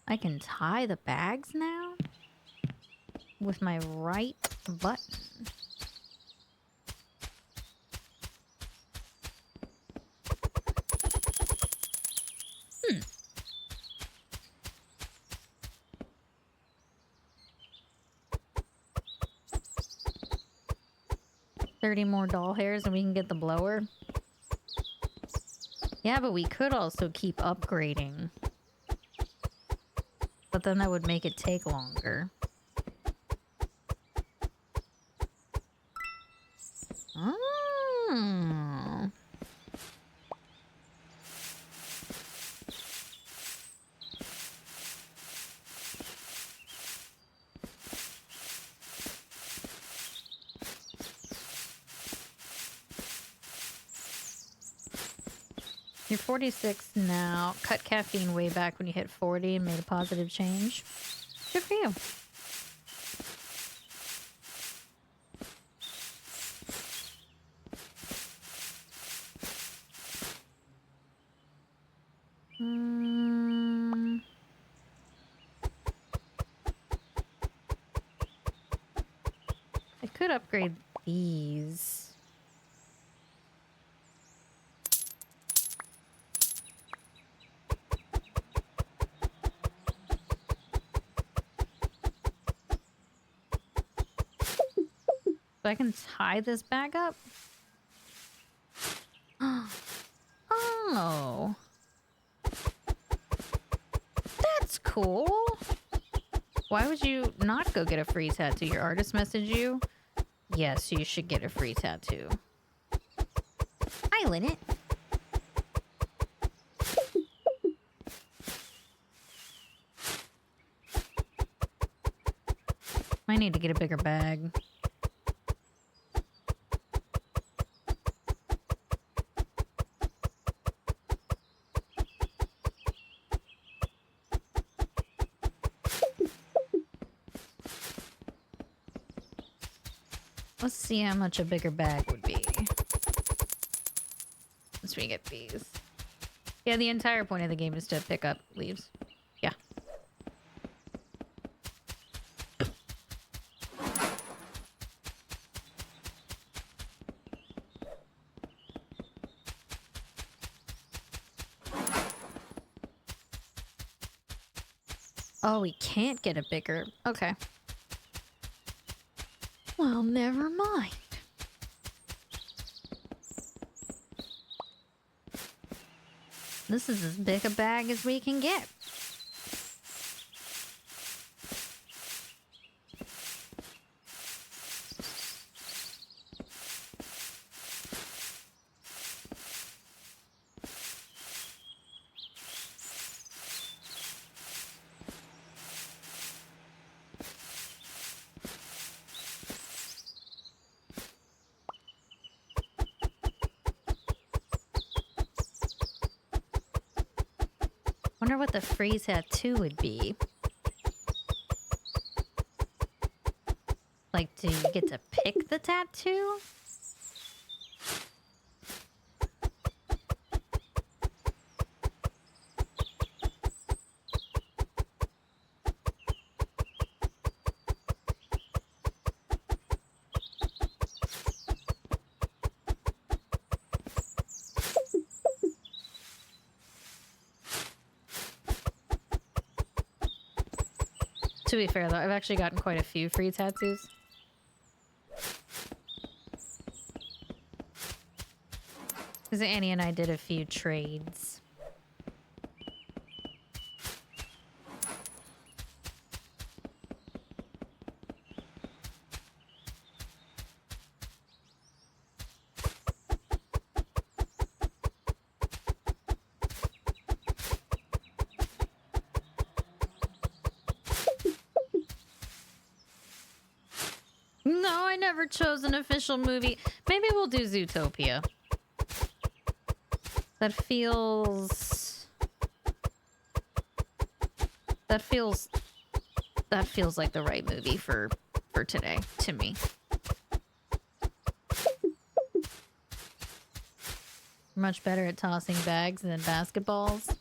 S1: I can tie the bags now? With my right button. 30 more doll hairs and we can get the blower. Yeah, but we could also keep upgrading. But then that would make it take longer. Oh. 46 now. Cut caffeine way back when you hit 40 and made a positive change. Good for you. I could upgrade these. So I can tie this bag up? Oh. That's cool. Why would you not go get a free tattoo? Your artist messaged you? Yes, you should get a free tattoo. Hi, Lynette. I need to get a bigger bag. Let's see how much a bigger bag would be. Once we get these. Yeah, the entire point of the game is to pick up leaves. Yeah. Oh, we can't get a bigger... Okay. Well, never mind. This is as big a bag as we can get. Wonder what the free tattoo would be. Like, do you get to pick the tattoo? To be fair, though, I've actually gotten quite a few free tattoos. Because Annie and I did a few trades. No, I never chose an official movie. Maybe we'll do Zootopia. That feels like the right movie for today to me. Much better at tossing bags than basketballs.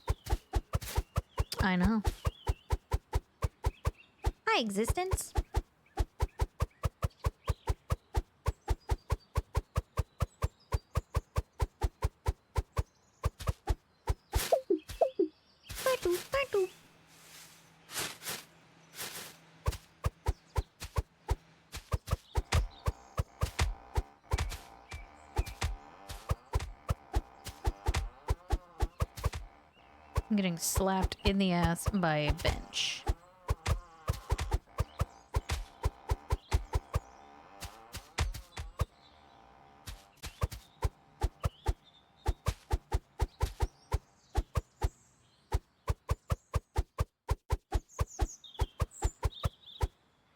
S1: I know. Hi, existence. I'm getting slapped in the ass by a bench.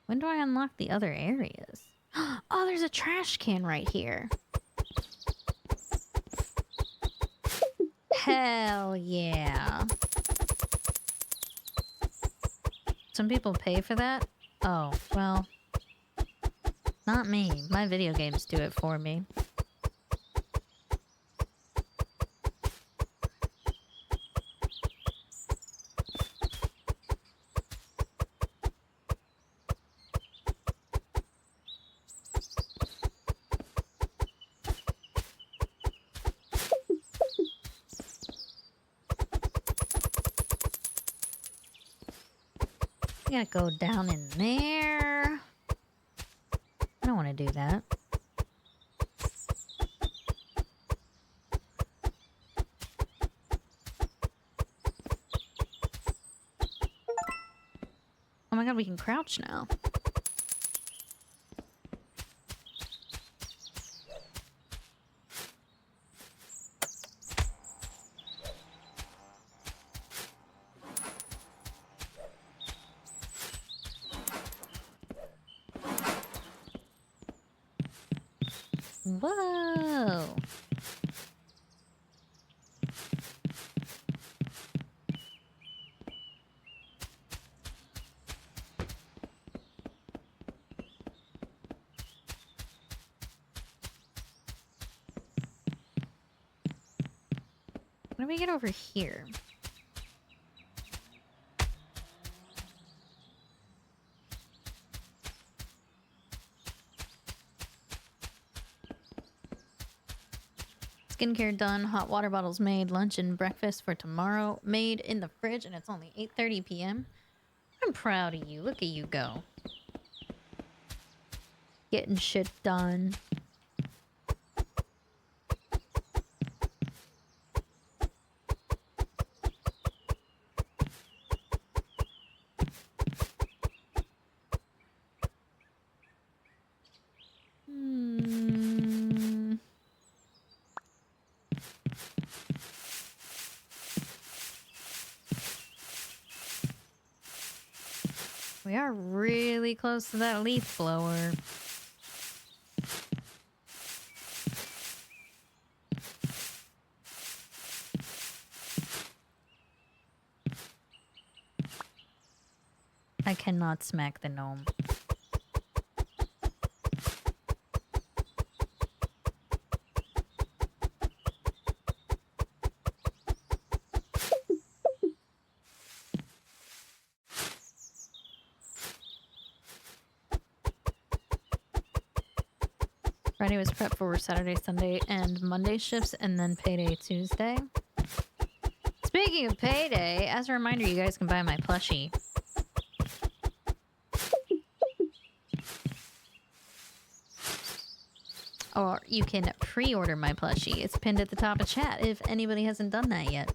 S1: When do I unlock the other areas? Oh, there's a trash can right here. Hell yeah. Some people pay for that? Oh, well. Not me. My video games do it for me. I gotta go down in there. I don't want to do that. Oh my god, we can crouch now. Whoa. How do we get over here? Skincare done, hot water bottles made, lunch and breakfast for tomorrow made in the fridge, and it's only 8:30 p.m. I'm proud of you. Look at you go. Getting shit done. We are really close to that leaf blower. I cannot smack the gnome. Friday was prep for Saturday, Sunday, and Monday shifts, and then payday Tuesday. Speaking of payday, as a reminder, you guys can buy my plushie. Or you can pre-order my plushie. It's pinned at the top of chat if anybody hasn't done that yet.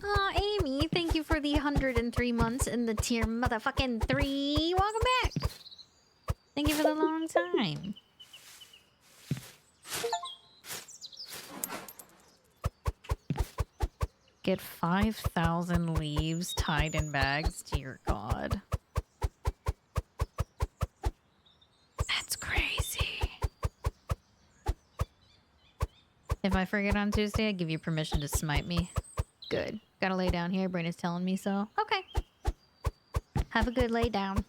S1: Aw, Amy, thank you for the 103 months in the tier motherfucking 3. Welcome back! Thank you for the long time. Get 5,000 leaves tied in bags. Dear God. That's crazy. If I forget on Tuesday, I give you permission to smite me. Good. Gotta lay down here. Brain is telling me so. Okay. Have a good lay down.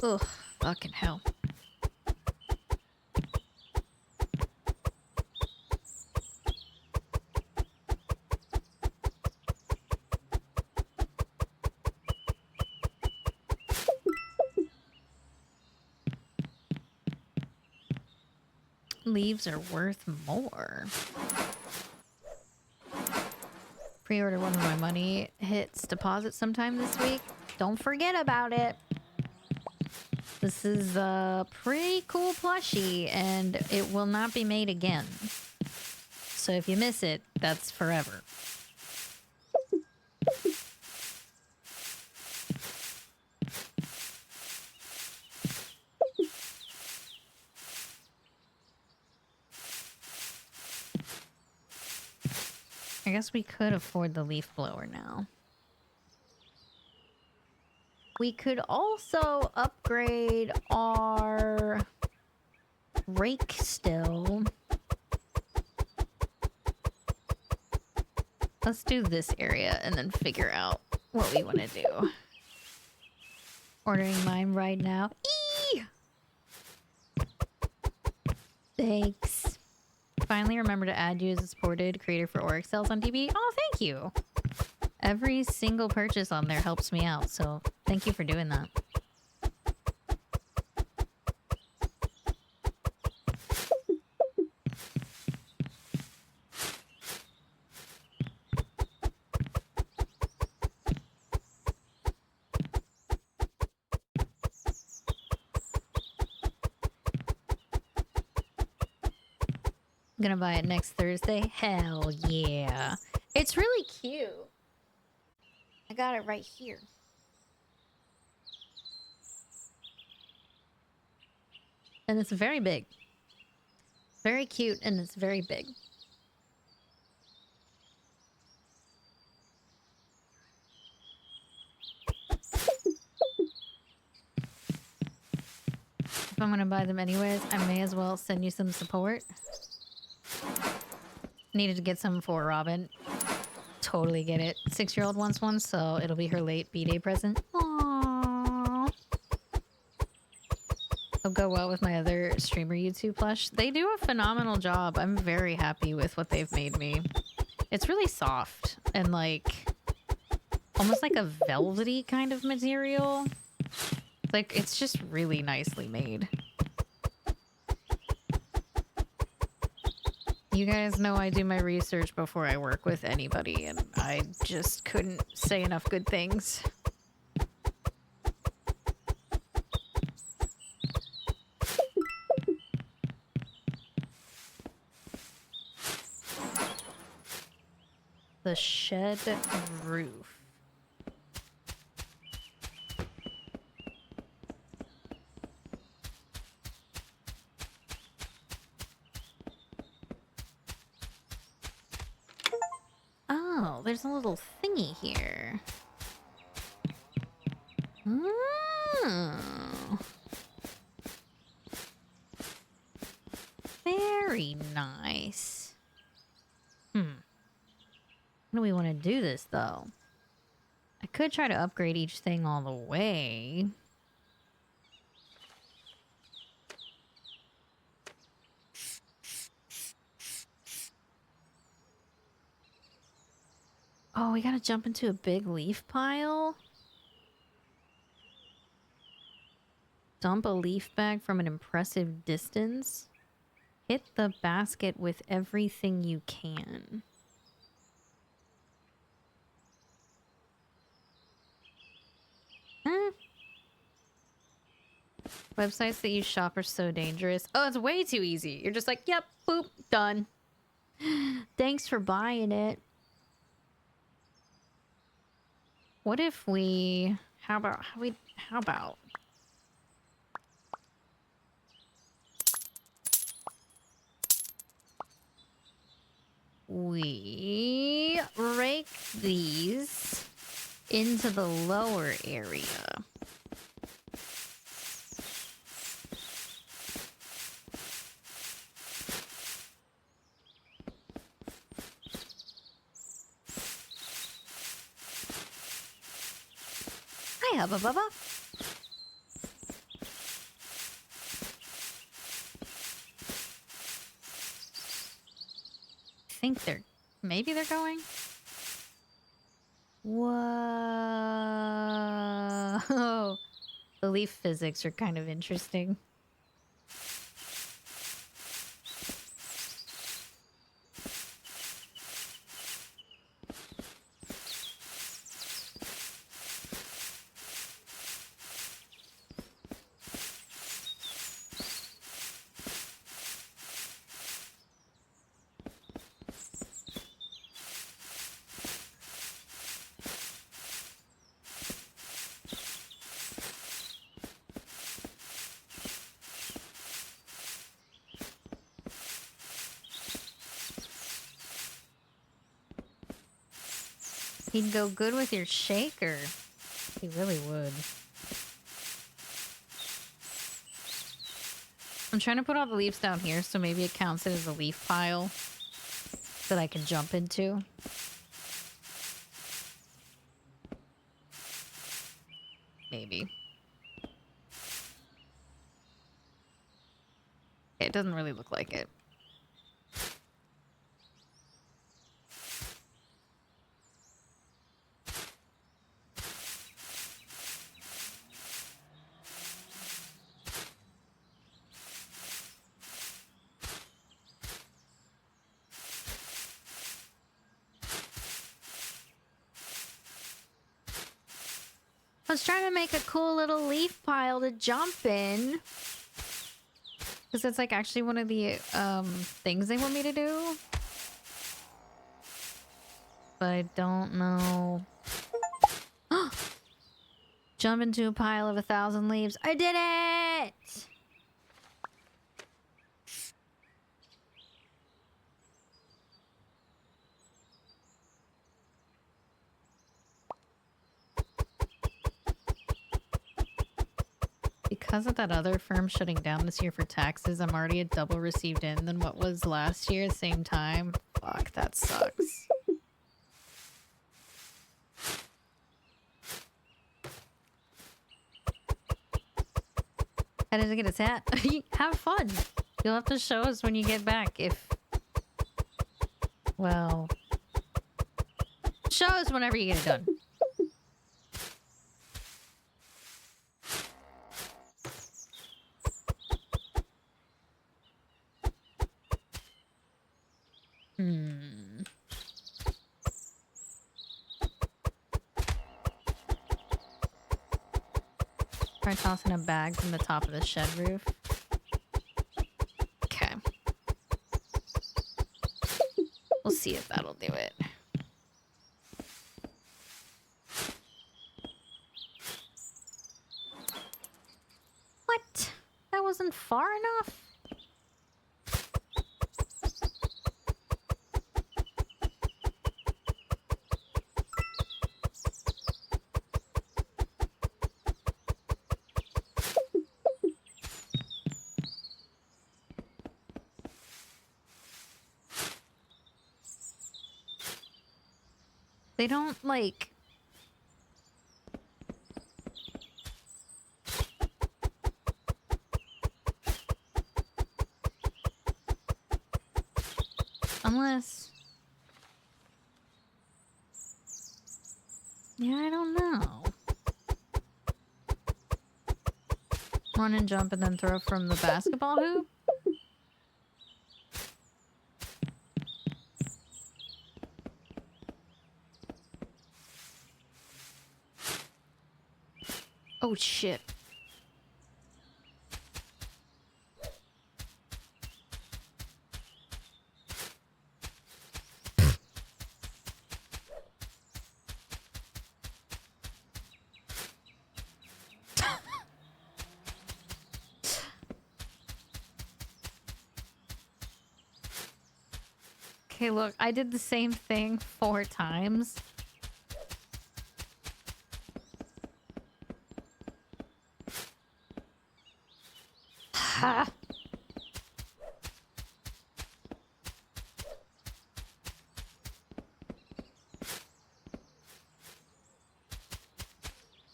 S1: Ugh, fucking hell. Leaves are worth more. Pre-order one of my money hits deposit sometime this week. Don't forget about it. This is a pretty cool plushie, and it will not be made again. So if you miss it, that's forever. I guess we could afford the leaf blower now. We could also upgrade our rake still. Let's do this area and then figure out what we want to do. Ordering mine right now. Eee! Thanks. Finally remember to add you as a supported creator for Oryx Cells on DB. Oh, thank you. Every single purchase on there helps me out, so thank you for doing that. I'm gonna buy it next Thursday. Hell yeah. It's really cute. I got it right here. And it's very big. Very cute, and it's very big. If I'm gonna buy them anyways, I may as well send you some support. Needed to get some for Robin. Totally get it. 6-year-old wants one, so it'll be her late B-Day present. Aww. It'll go well with my other streamer YouTube plush. They do a phenomenal job. I'm very happy with what they've made me. It's really soft and like almost like a velvety kind of material. Like it's just really nicely made. You guys know I do my research before I work with anybody, and I just couldn't say enough good things. The shed roof. Oh, there's a little thingy here. Oh. Very nice. How do we want to do this, though? I could try to upgrade each thing all the way. Oh, we gotta jump into a big leaf pile? Dump a leaf bag from an impressive distance. Hit the basket with everything you can. Websites that you shop are so dangerous. Oh, it's way too easy. You're just like, yep, boop, done. Thanks for buying it. What if we... How about... we rake these into the lower area. Hi, Hubba Bubba. I think they're... Maybe they're going? Whoa. The leaf physics are kind of interesting. He'd go good with your shaker. He really would. I'm trying to put all the leaves down here, so maybe it counts it as a leaf pile that I can jump into. Maybe. It doesn't really look like it. I was trying to make a cool little leaf pile to jump in. Because it's like actually one of the things they want me to do. But I don't know. Jump into a pile of 1,000 leaves. I did it! Because of that other firm shutting down this year for taxes, I'm already a double received in than what was last year at the same time. Fuck, that sucks. How did it get its hat? Have fun. You'll have to show us when you get back if... Well... Show us whenever you get it done. Try tossing a bag from the top of the shed roof. Okay. We'll see if that'll do it. What? That wasn't far enough? They don't, like... Unless... Yeah, I don't know. Run and jump and then throw from the basketball hoop? Oh shit. Okay, look, I did the same thing 4 times. Ha!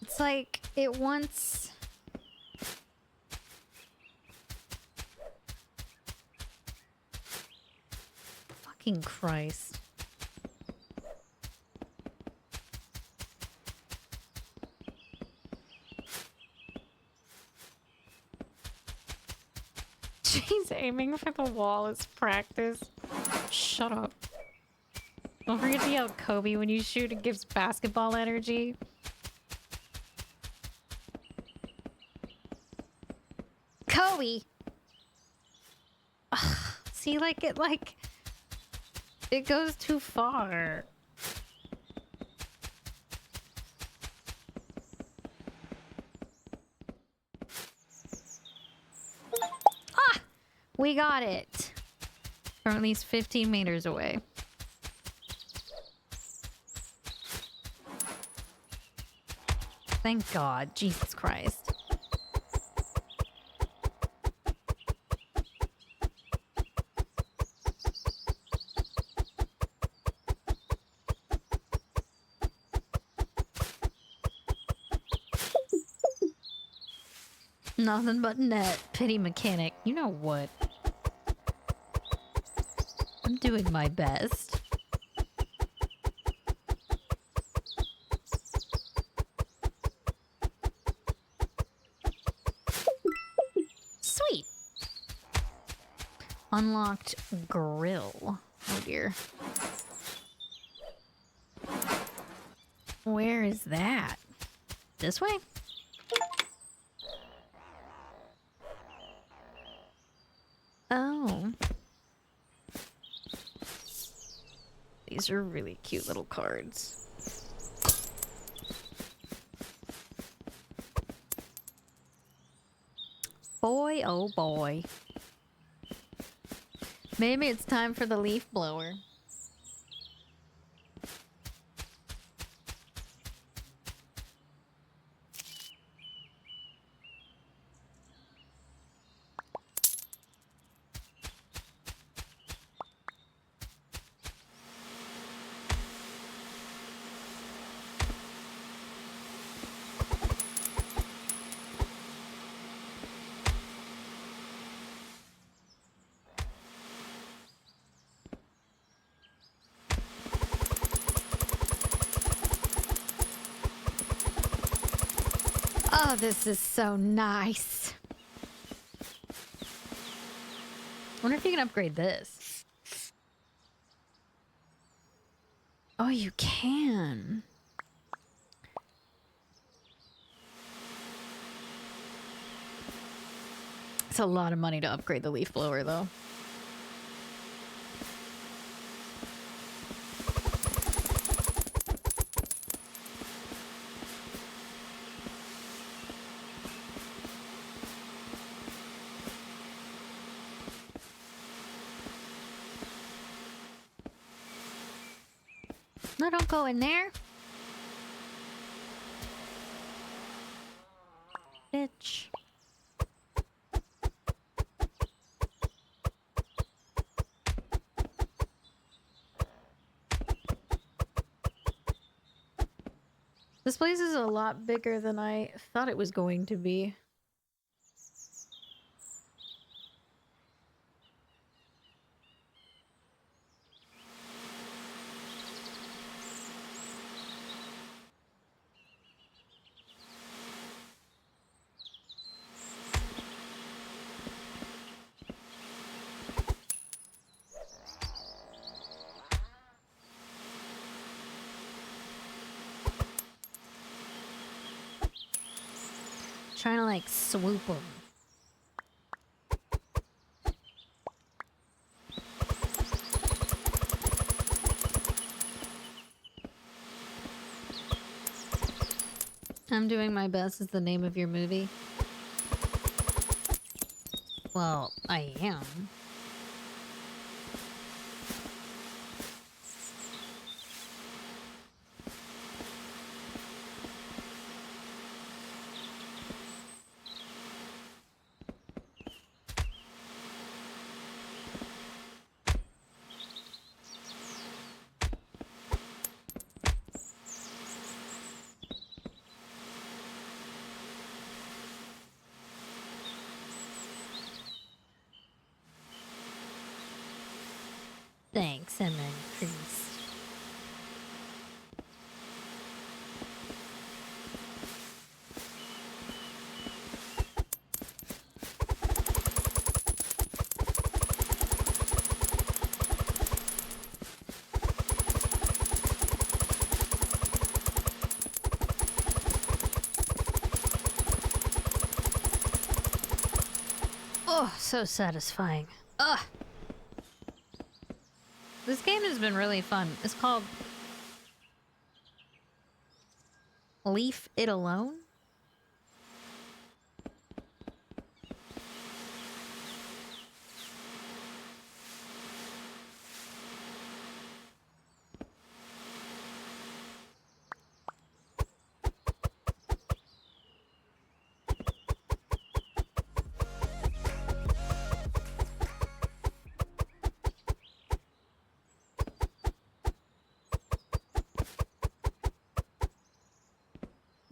S1: It's like it wants... Fucking Christ. She's aiming for the wall as practice. Shut up. Don't forget to yell Kobe when you shoot. It gives basketball energy. Kobe! Ugh, see, it goes too far. Ah! We got it. From at least 15 meters away. Thank God. Jesus Christ. Nothing but net. Pity mechanic. You know what? I'm doing my best. Sweet. Unlocked grill. Oh dear. Where is that? This way? Oh. These are really cute little cards. Boy, oh boy. Maybe it's time for the leaf blower. Oh, this is so nice. Wonder if you can upgrade this. Oh, you can. It's a lot of money to upgrade the leaf blower, though. No, don't go in there. Bitch. This place is a lot bigger than I thought it was going to be. Trying to like swoop them. I'm Doing My Best is the name of your movie. Well, I am. Thanks, and then priest. Oh, so satisfying. Ugh. This game has been really fun. It's called Leave It Alone?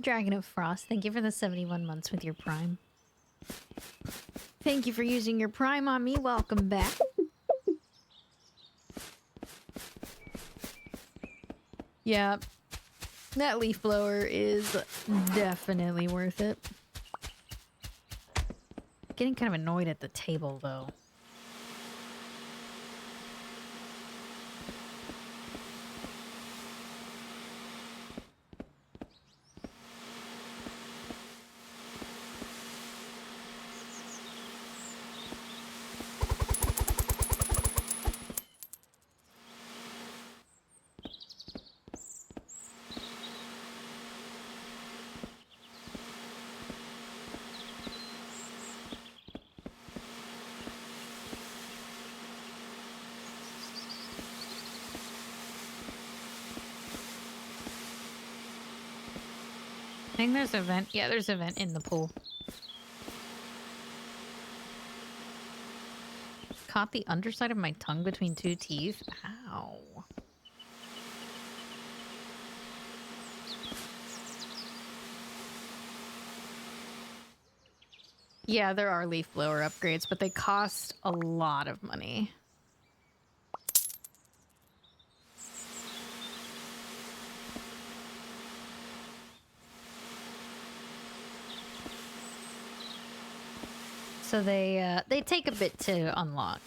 S1: Dragon of Frost, thank you for the 71 months with your Prime. Thank you for using your Prime on me. Welcome back. Yeah, that leaf blower is definitely worth it. Getting kind of annoyed at the table, though. I think there's a vent. Yeah, there's a vent in the pool. Caught the underside of my tongue between two teeth. Ow. Yeah, there are leaf blower upgrades, but they cost a lot of money. So they take a bit to unlock.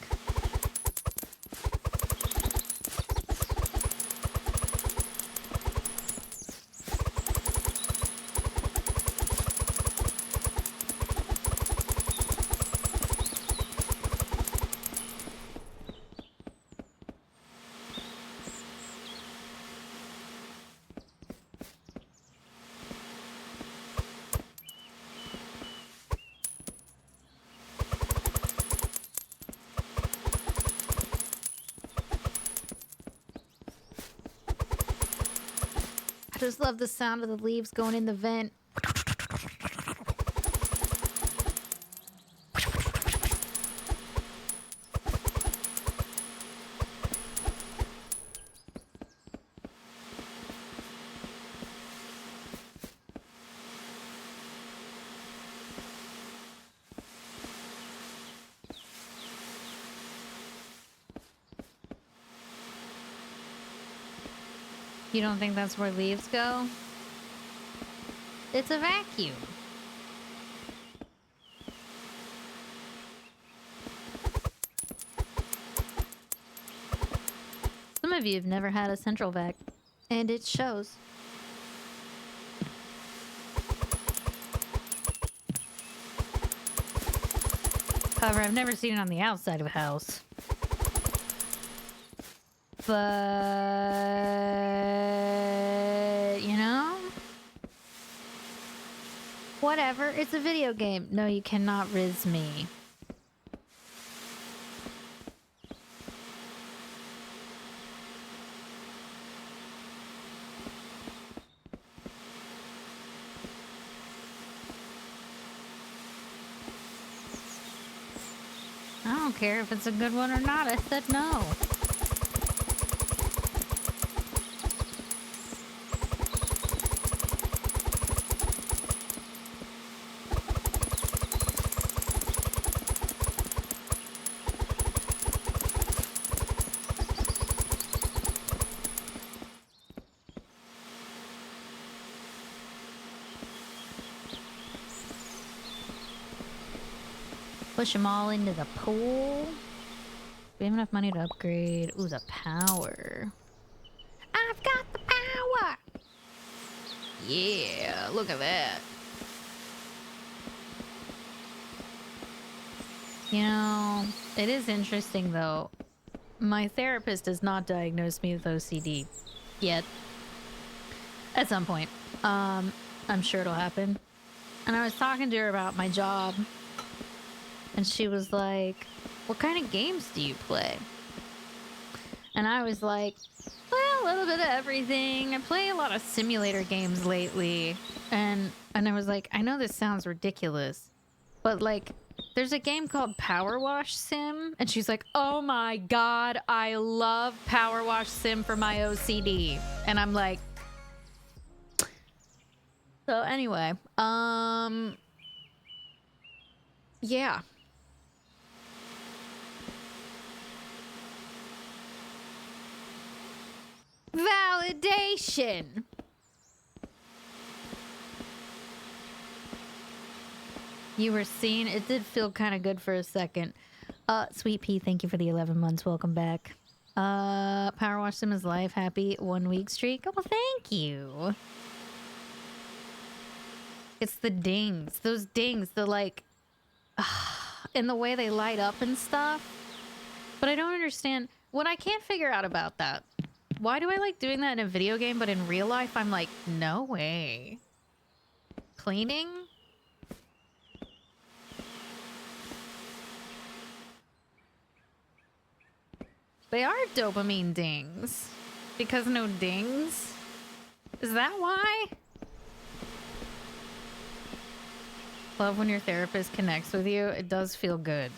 S1: I just love the sound of the leaves going in the vent. You don't think that's where leaves go? It's a vacuum. Some of you have never had a central vac, and it shows. However, I've never seen it on the outside of a house. But, you know? Whatever, it's a video game. No, you cannot riz me. I don't care if it's a good one or not. I said no. Push them all into the pool. We have enough money to upgrade. Ooh, the power. I've got the power! Yeah, look at that. You know, it is interesting though. My therapist has not diagnosed me with OCD yet. At some point. I'm sure it'll happen. And I was talking to her about my job. And she was like, what kind of games do you play? And I was like, well, a little bit of everything. I play a lot of simulator games lately. And I was like, I know this sounds ridiculous, but like, there's a game called Power Wash Sim. And she's like, oh my God, I love Power Wash Sim for my OCD. And I'm like, so anyway, yeah. Validation. You were seen. It did feel kind of good for a second. Sweet Pea, thank you for the 11 months. Welcome back. Power Wash Sim is life. Happy 1 week streak. Oh, well, thank you. It's the dings. Those dings, the like, in the way they light up and stuff. But I don't understand. What I can't figure out about that. Why do I like doing that in a video game, but in real life, I'm like, no way. Cleaning? They are dopamine dings. Because no dings? Is that why? Love when your therapist connects with you. It does feel good.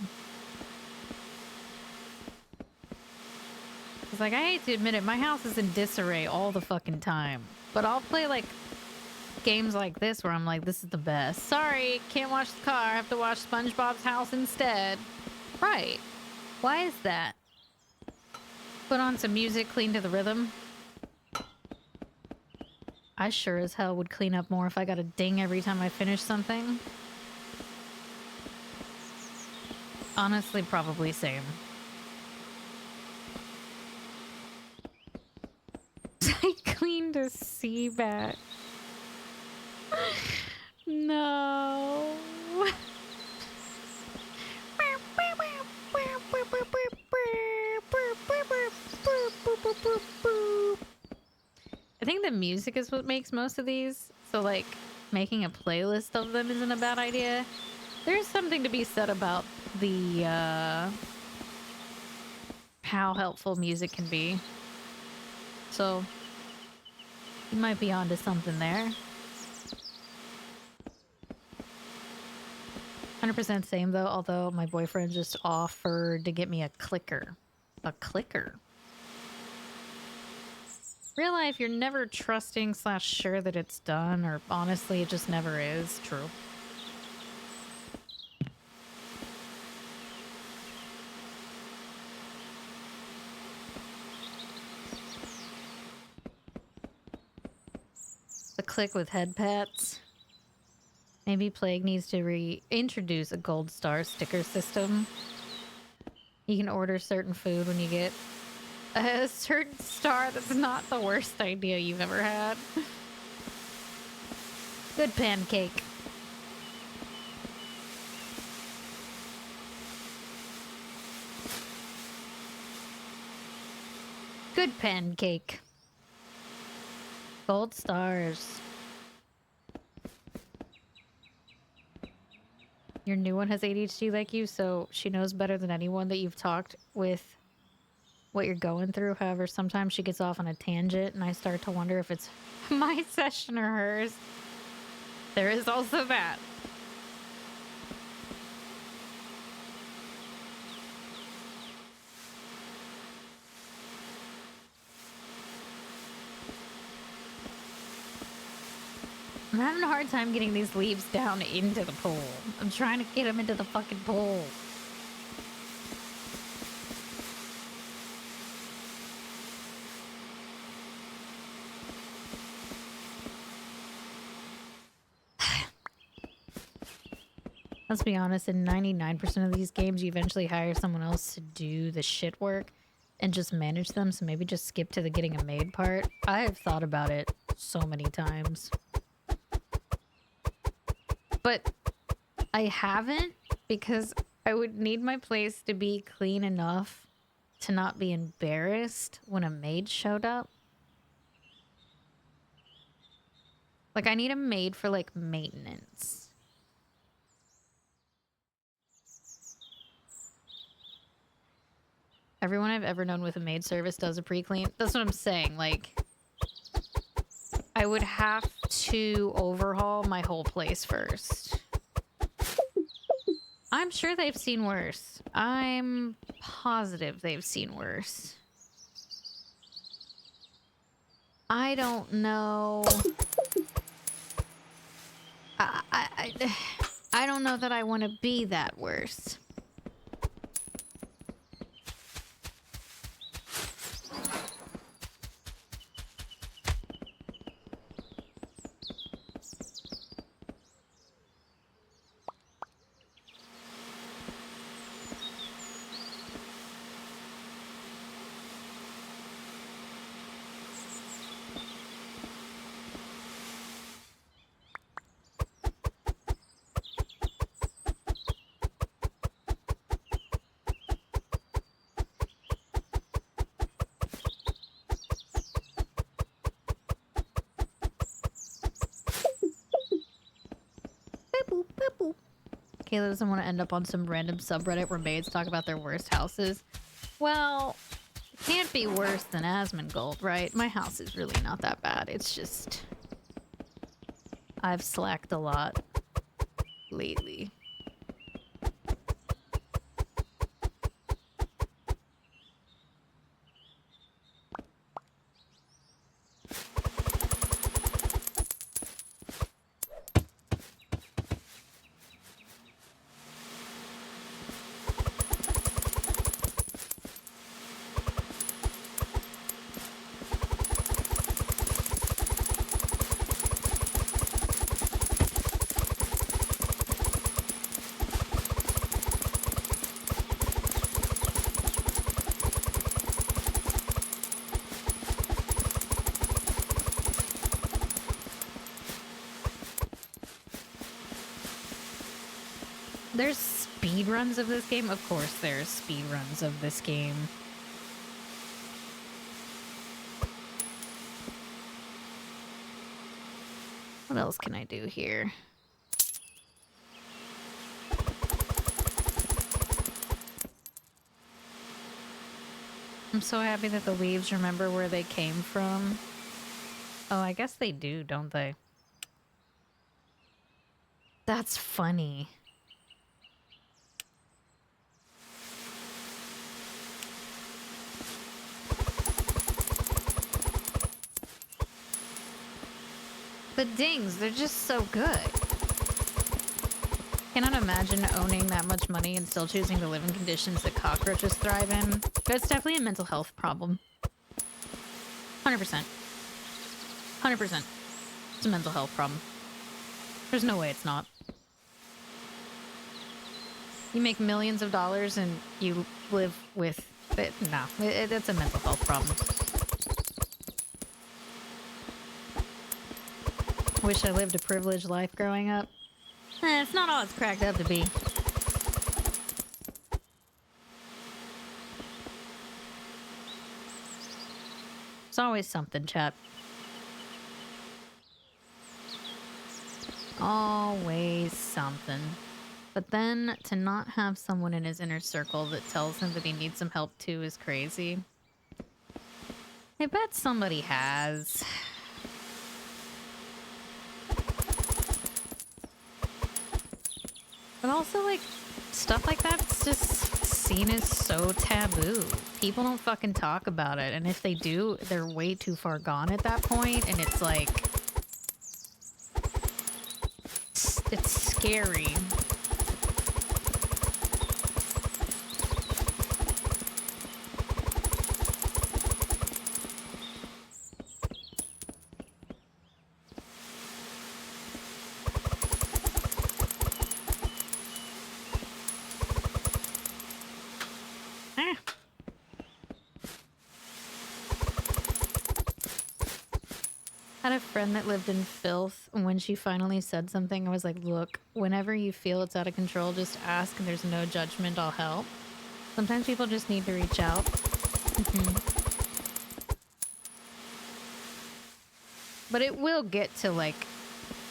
S1: It's like, I hate to admit it, my house is in disarray all the fucking time. But I'll play, like, games like this where I'm like, this is the best. Sorry, can't watch the car. I have to watch SpongeBob's house instead. Right. Why is that? Put on some music, clean to the rhythm. I sure as hell would clean up more if I got a ding every time I finish something. Honestly, probably same. I cleaned a sea bat. No. I think the music is what makes most of these. So, like, making a playlist of them isn't a bad idea. There's something to be said about the, how helpful music can be. So, you might be onto something there. 100% same, though, although my boyfriend just offered to get me a clicker. A clicker? Real life, you're never trusting / sure that it's done, or honestly, it just never is. True. click with head pats. Maybe Plague needs to reintroduce a gold star sticker system. You can order certain food when you get a certain star. That's not the worst idea you've ever had. Good pancake. Good pancake. Gold stars. Your new one has ADHD like you, so she knows better than anyone that you've talked with what you're going through. However, sometimes she gets off on a tangent, and I start to wonder if it's my session or hers. There is also that. I'm having a hard time getting these leaves down into the pool. I'm trying to get them into the fucking pool. Let's be honest, in 99% of these games, you eventually hire someone else to do the shit work and just manage them, so maybe just skip to the getting a maid part. I have thought about it so many times. But I haven't, because I would need my place to be clean enough to not be embarrassed when a maid showed up. Like, I need a maid for, like, maintenance. Everyone I've ever known with a maid service does a pre-clean. That's what I'm saying. Like, I would have to overhaul my whole place first. I'm sure they've seen worse. I'm positive they've seen worse. I don't know. I don't know that I want to be that worse. Kayla doesn't want to end up on some random subreddit where maids talk about their worst houses. Well, it can't be worse than Asmongold, right? My house is really not that bad. It's just... I've slacked a lot lately. There's speed runs of this game? Of course there's speed runs of this game. What else can I do here? I'm so happy that the leaves remember where they came from. Oh, I guess they do, don't they? That's funny. The dings, they're just so good. Cannot imagine owning that much money and still choosing to live in conditions that cockroaches thrive in. That's definitely a mental health problem. 100%. 100%. It's a mental health problem. There's no way it's not. You make millions of dollars and you live with it. No, it's a mental health problem. Wish I lived a privileged life growing up. It's not all it's cracked up to be. It's always something, chat. Always something. But then to not have someone in his inner circle that tells him that he needs some help too is crazy. I bet somebody has. But also, like, stuff like that's just seen as so taboo. People don't fucking talk about it. And if they do, they're way too far gone at that point. And it's like... It's scary. Had a friend that lived in filth, and when she finally said something, I was like, look, whenever you feel it's out of control, just ask and there's no judgment, I'll help. Sometimes people just need to reach out. But it will get to, like,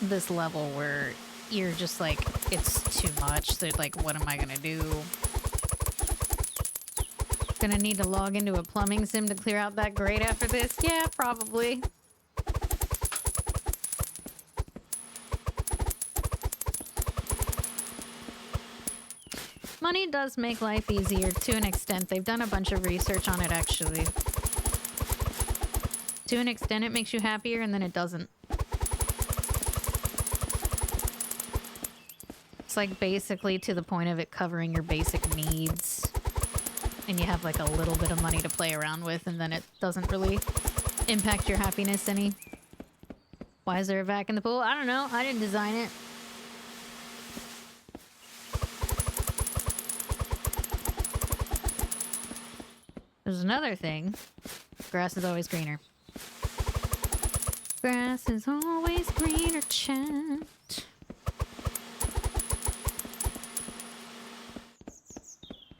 S1: this level where you're just like, it's too much, so, like, what am I gonna do? Gonna need to log into a plumbing sim to clear out that grate after this? Yeah, probably. Money does make life easier to an extent. They've done a bunch of research on it, actually. To an extent, it makes you happier, and then it doesn't. It's like basically to the point of it covering your basic needs. And you have like a little bit of money to play around with, and then it doesn't really impact your happiness any. Why is there a vac in the pool? I don't know. I didn't design it. There's another thing. Grass is always greener. Grass is always greener, chant.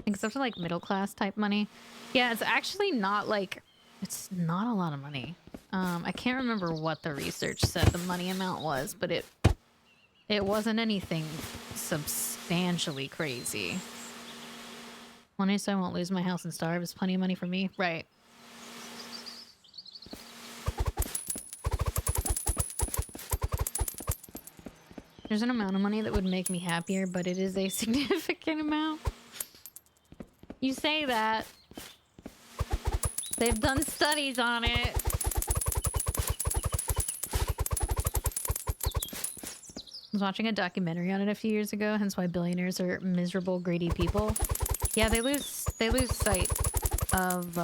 S1: Except for like middle class type money. Yeah, it's actually not like, it's not a lot of money. I can't remember what the research said the money amount was, but it wasn't anything substantially crazy. Money so I won't lose my house and starve is plenty of money for me. Right. There's an amount of money that would make me happier, but it is a significant amount. You say that. They've done studies on it. I was watching a documentary on it a few years ago, hence why billionaires are miserable, greedy people. Yeah, they lose sight of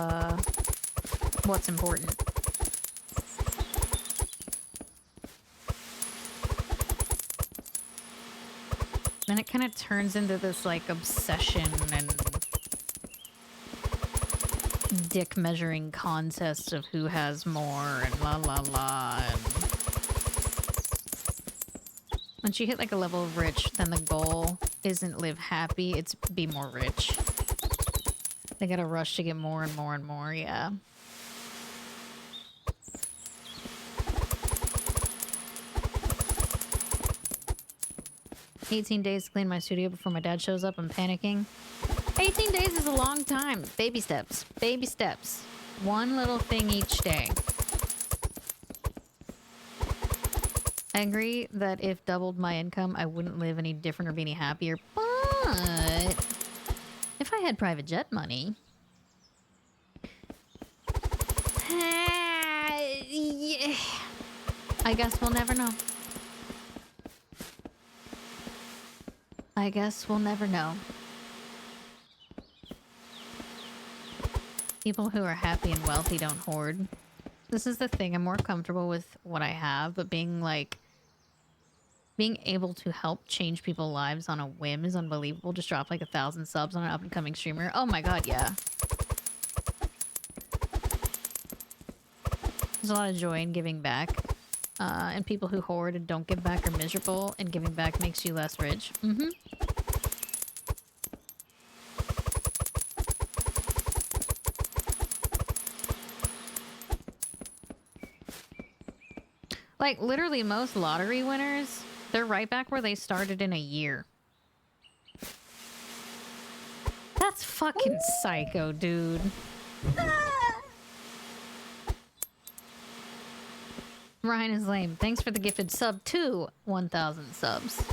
S1: what's important. Then it kind of turns into this like obsession and dick measuring contest of who has more and la la la. And once you hit like a level of rich, then the goal isn't live happy, it's be more rich. They gotta rush to get more and more and more, yeah. "18 days to clean my studio before my dad shows up. I'm panicking." 18 days is a long time. Baby steps. Baby steps. One little thing each day. I agree that if doubled my income, I wouldn't live any different or be any happier. But if I had private jet money... yeah. I guess we'll never know. I guess we'll never know. People who are happy and wealthy don't hoard. This is the thing. I'm more comfortable with what I have, but being like, being able to help change people's lives on a whim is unbelievable. Just drop like 1,000 subs on an up and coming streamer. Oh my god, yeah. There's a lot of joy in giving back. And people who hoard and don't give back are miserable, and giving back makes you less rich. Mm-hmm. Like, literally most lottery winners, they're right back where they started in a year. That's fucking psycho, dude. Ryan is lame. Thanks for the gifted sub to 1,000 subs.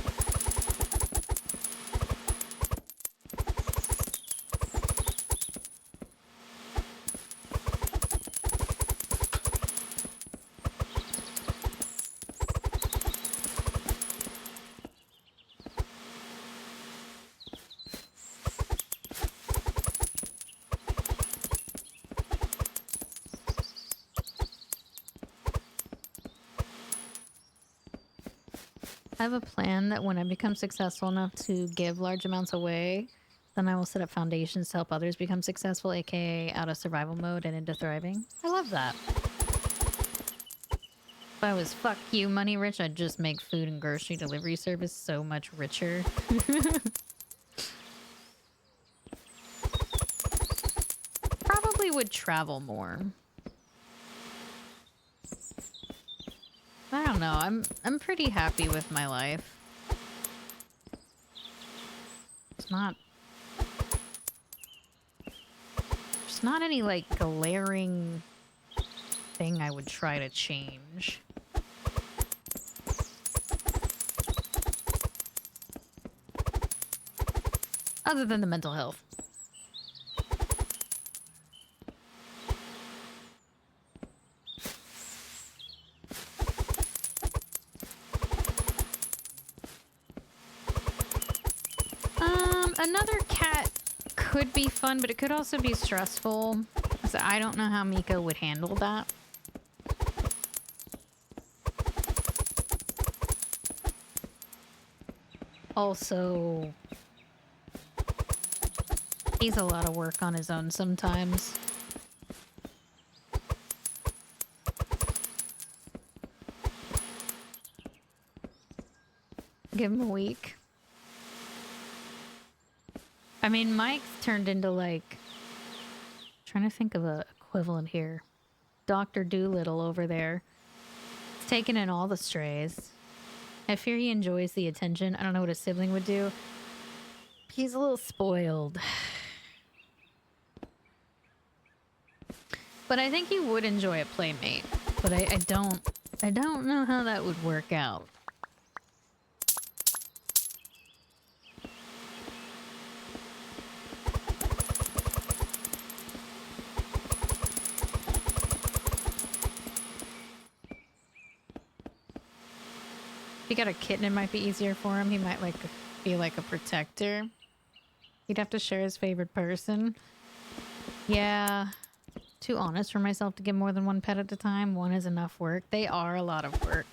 S1: I have a plan that when I become successful enough to give large amounts away, then I will set up foundations to help others become successful, aka out of survival mode and into thriving. I love that. If I was fuck you money rich, I'd just make food and grocery delivery service so much richer. Probably would travel more. I don't know. I'm pretty happy with my life. It's not... There's not any, like, glaring thing I would try to change. Other than the mental health. Another cat could be fun, but it could also be stressful. So I don't know how Miko would handle that. Also, he's a lot of work on his own sometimes. Give him a week. I mean, Mike's turned into, like... Trying to think of a equivalent here. Dr. Doolittle over there. He's taken in all the strays. I fear he enjoys the attention. I don't know what a sibling would do. He's a little spoiled. But I think he would enjoy a playmate. But I don't know how that would work out. If he got a kitten, it might be easier for him. He might like be like a protector. He'd have to share his favorite person. Yeah. Too honest for myself to get more than one pet at a time. One is enough work. They are a lot of work.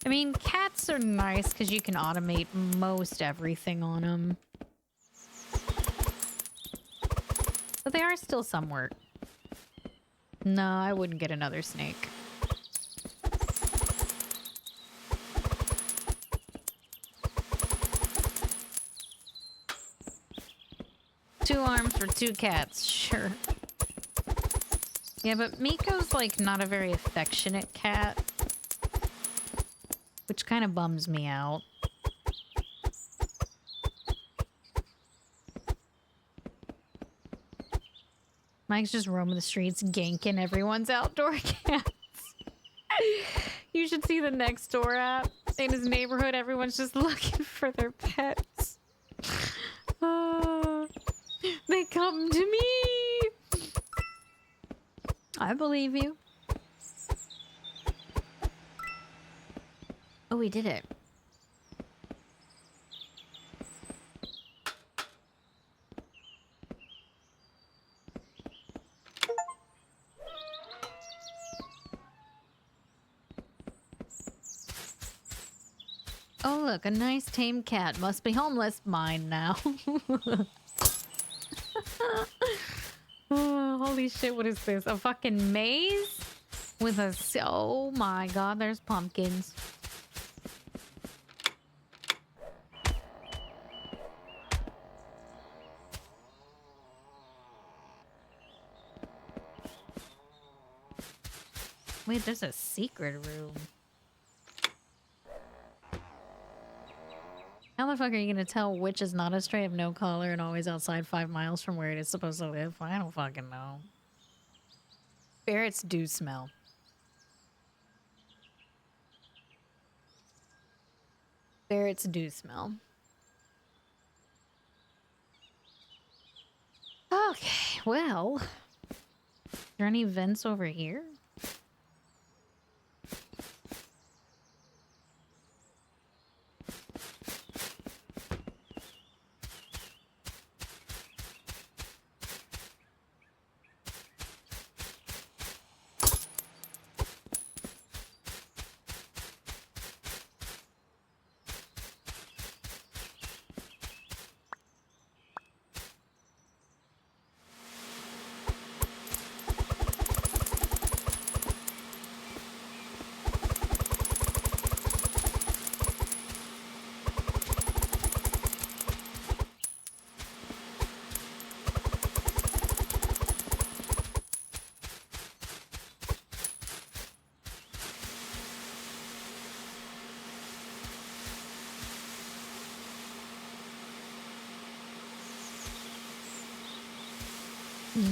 S1: I mean, cats are nice because you can automate most everything on them. But they are still some work. No, I wouldn't get another snake. Two arms for two cats, sure. Yeah, but Miko's like not a very affectionate cat. Which kind of bums me out. Mike's just roaming the streets, ganking everyone's outdoor cats. You should see the Nextdoor app. In his neighborhood, everyone's just looking for their pets. They come to me! I believe you. Oh, we did it. Oh, look, a nice tame cat. Must be homeless. Mine now. Oh, holy shit, what is this? A fucking maze? With a... Oh my god, there's pumpkins. Wait, there's a secret room. How the fuck are you gonna tell which is not a stray of no collar and always outside 5 miles from where it is supposed to live? I don't fucking know. Ferrets do smell. Ferrets do smell. Okay, well. Is there any vents over here?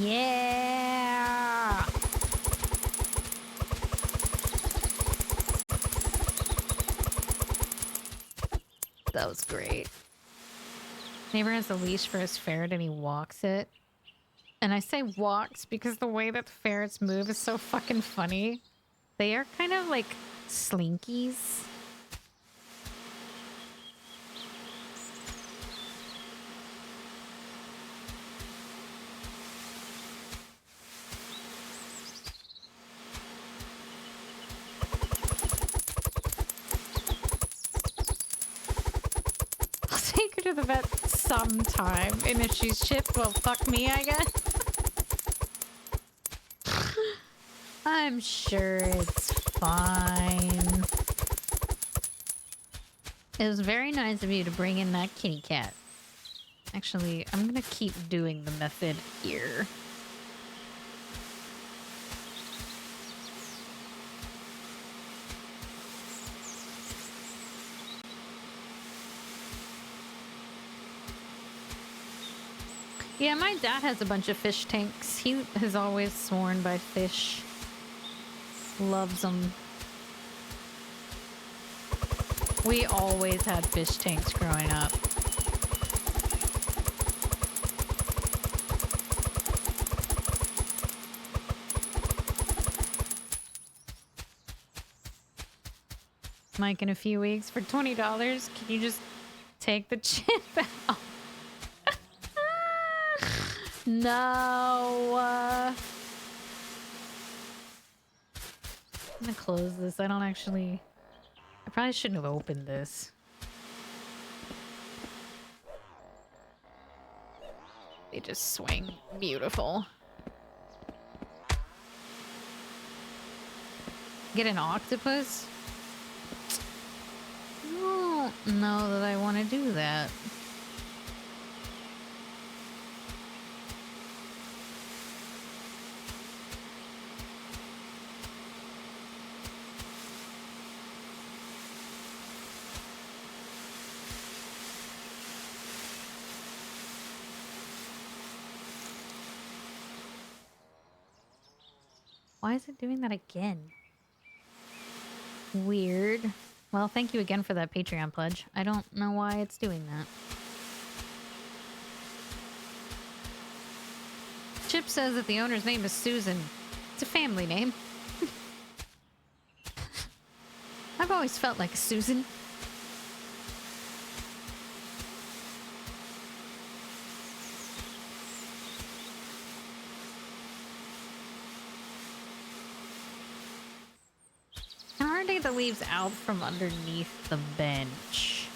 S1: Yeah! That was great. Neighbor has a leash for his ferret and he walks it. And I say walks because the way that the ferrets move is so fucking funny. They are kind of like slinkies. I'll take her to the vet sometime. And if she's chipped, well, fuck me, I guess. I'm sure it's fine. It was very nice of you to bring in that kitty cat. Actually, I'm gonna keep doing the method here. Yeah, my dad has a bunch of fish tanks. He has always sworn by fish. Loves them. We always had fish tanks growing up. Mike, in a few weeks for $20, can you just take the chip out? No. I'm gonna close this. I don't actually... I probably shouldn't have opened this. They just swing. Beautiful. Get an octopus? I don't know that I want to do that. Why is it doing that again? Weird. Well, thank you again for that Patreon pledge. I don't know why it's doing that. Chip says that the owner's name is Susan. It's a family name. I've always felt like a Susan. How hard to get the leaves out from underneath the bench.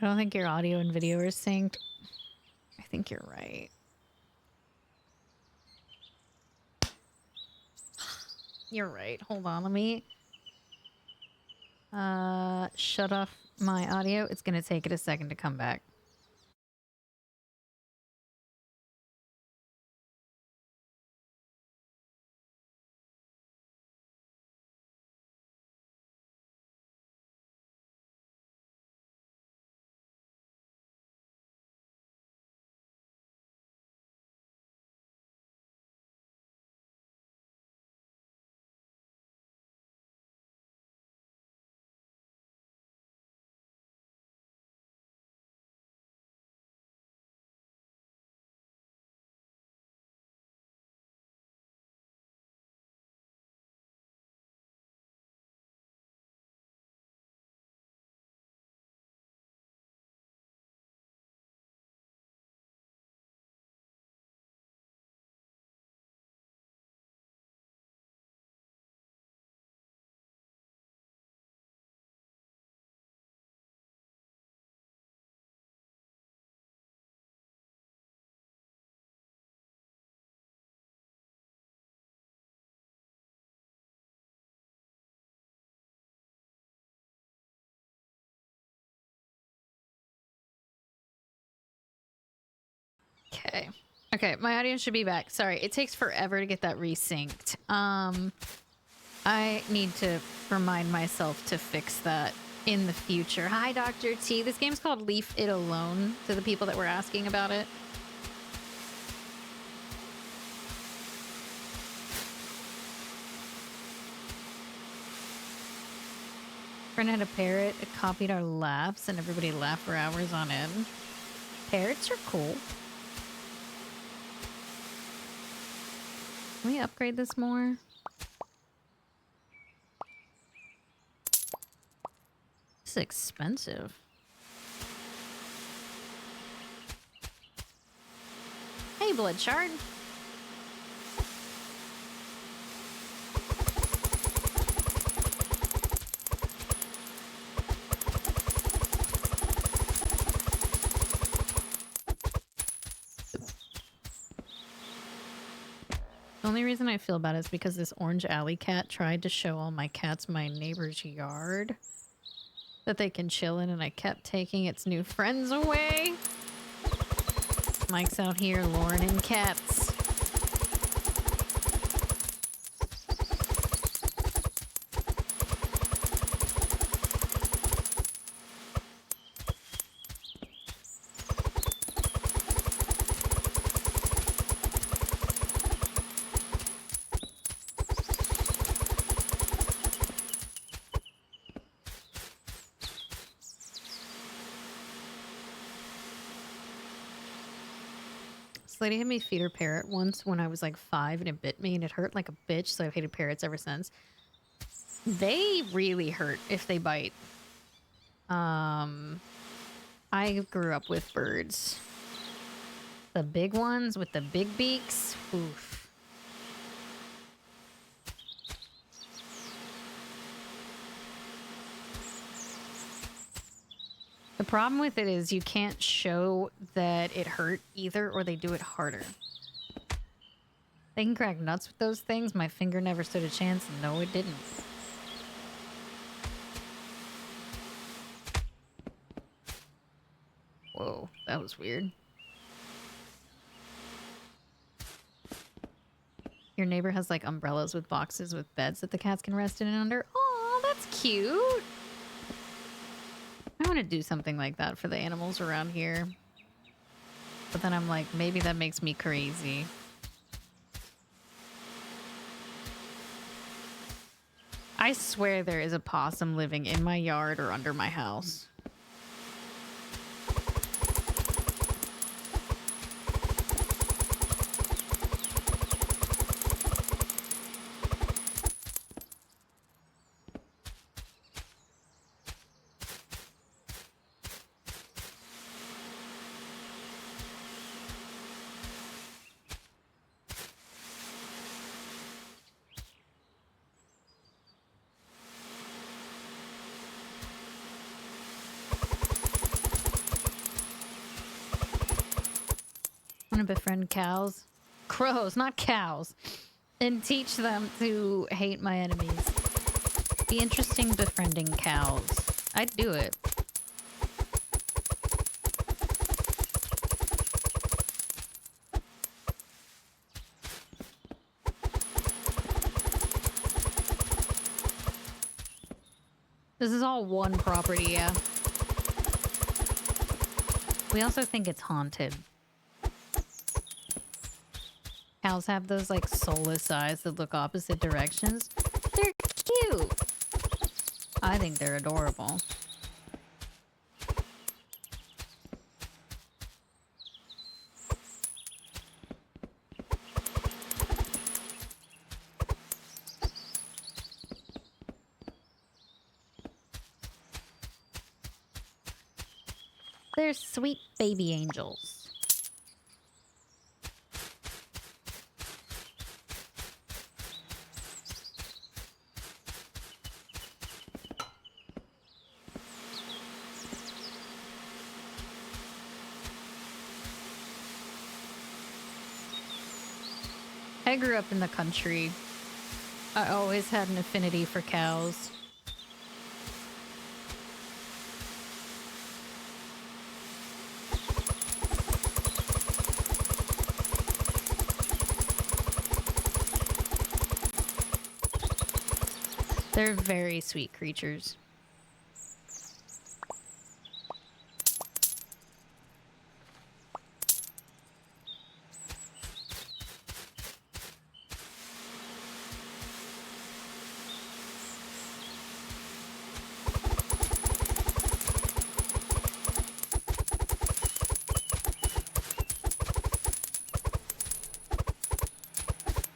S1: I don't think your audio and video are synced. I think you're right. You're right. Hold on, let me shut off my audio. It's gonna take it a second to come back. Okay. Okay, my audience should be back. Sorry, it takes forever to get that resynced. I need to remind myself to fix that in the future. Hi, Dr. T. This game's called Leave It Alone, to the people that were asking about it. Friend had a parrot. It copied our laughs, and everybody laughed for hours on end. Parrots are cool. Can we upgrade this more? This is expensive. Hey, Blood Shard. The only reason I feel bad is because this orange alley cat tried to show all my cats my neighbor's yard that they can chill in, and I kept taking its new friends away. Mike's out here luring in cats. This lady had me feed her parrot once when I was like 5 and it bit me and it hurt like a bitch, so I've hated parrots ever since. They really hurt if they bite. I grew up with birds. The big ones with the big beaks. Oof. The problem with it is you can't show that it hurt either, or they do it harder. They can crack nuts with those things. My finger never stood a chance. No, it didn't. Whoa, that was weird. Your neighbor has like umbrellas with boxes with beds that the cats can rest in and under. Oh, that's cute. I want to do something like that for the animals around here. But then I'm like, maybe that makes me crazy. I swear there is a possum living in my yard or under my house. befriend cows. Crows, not cows. And teach them to hate my enemies. Be interesting befriending cows. I'd do it. This is all one property, yeah. We also think it's haunted. Cows have those, like, soulless eyes that look opposite directions. They're cute. I think they're adorable. They're sweet baby angels. I grew up in the country. I always had an affinity for cows. They're very sweet creatures.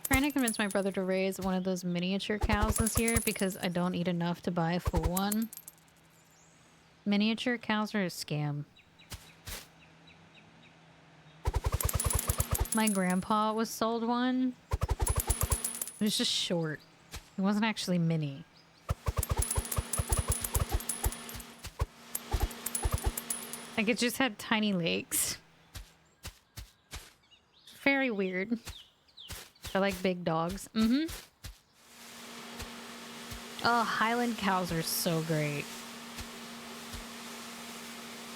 S1: Trying to convince my brother to raise one of those miniature cows this year because I don't eat enough to buy a full one. Miniature cows are a scam. My grandpa was sold one. It was just short. It wasn't actually mini. Like, it just had tiny legs. Very weird. I like big dogs. Mm-hmm. Oh, Highland cows are so great.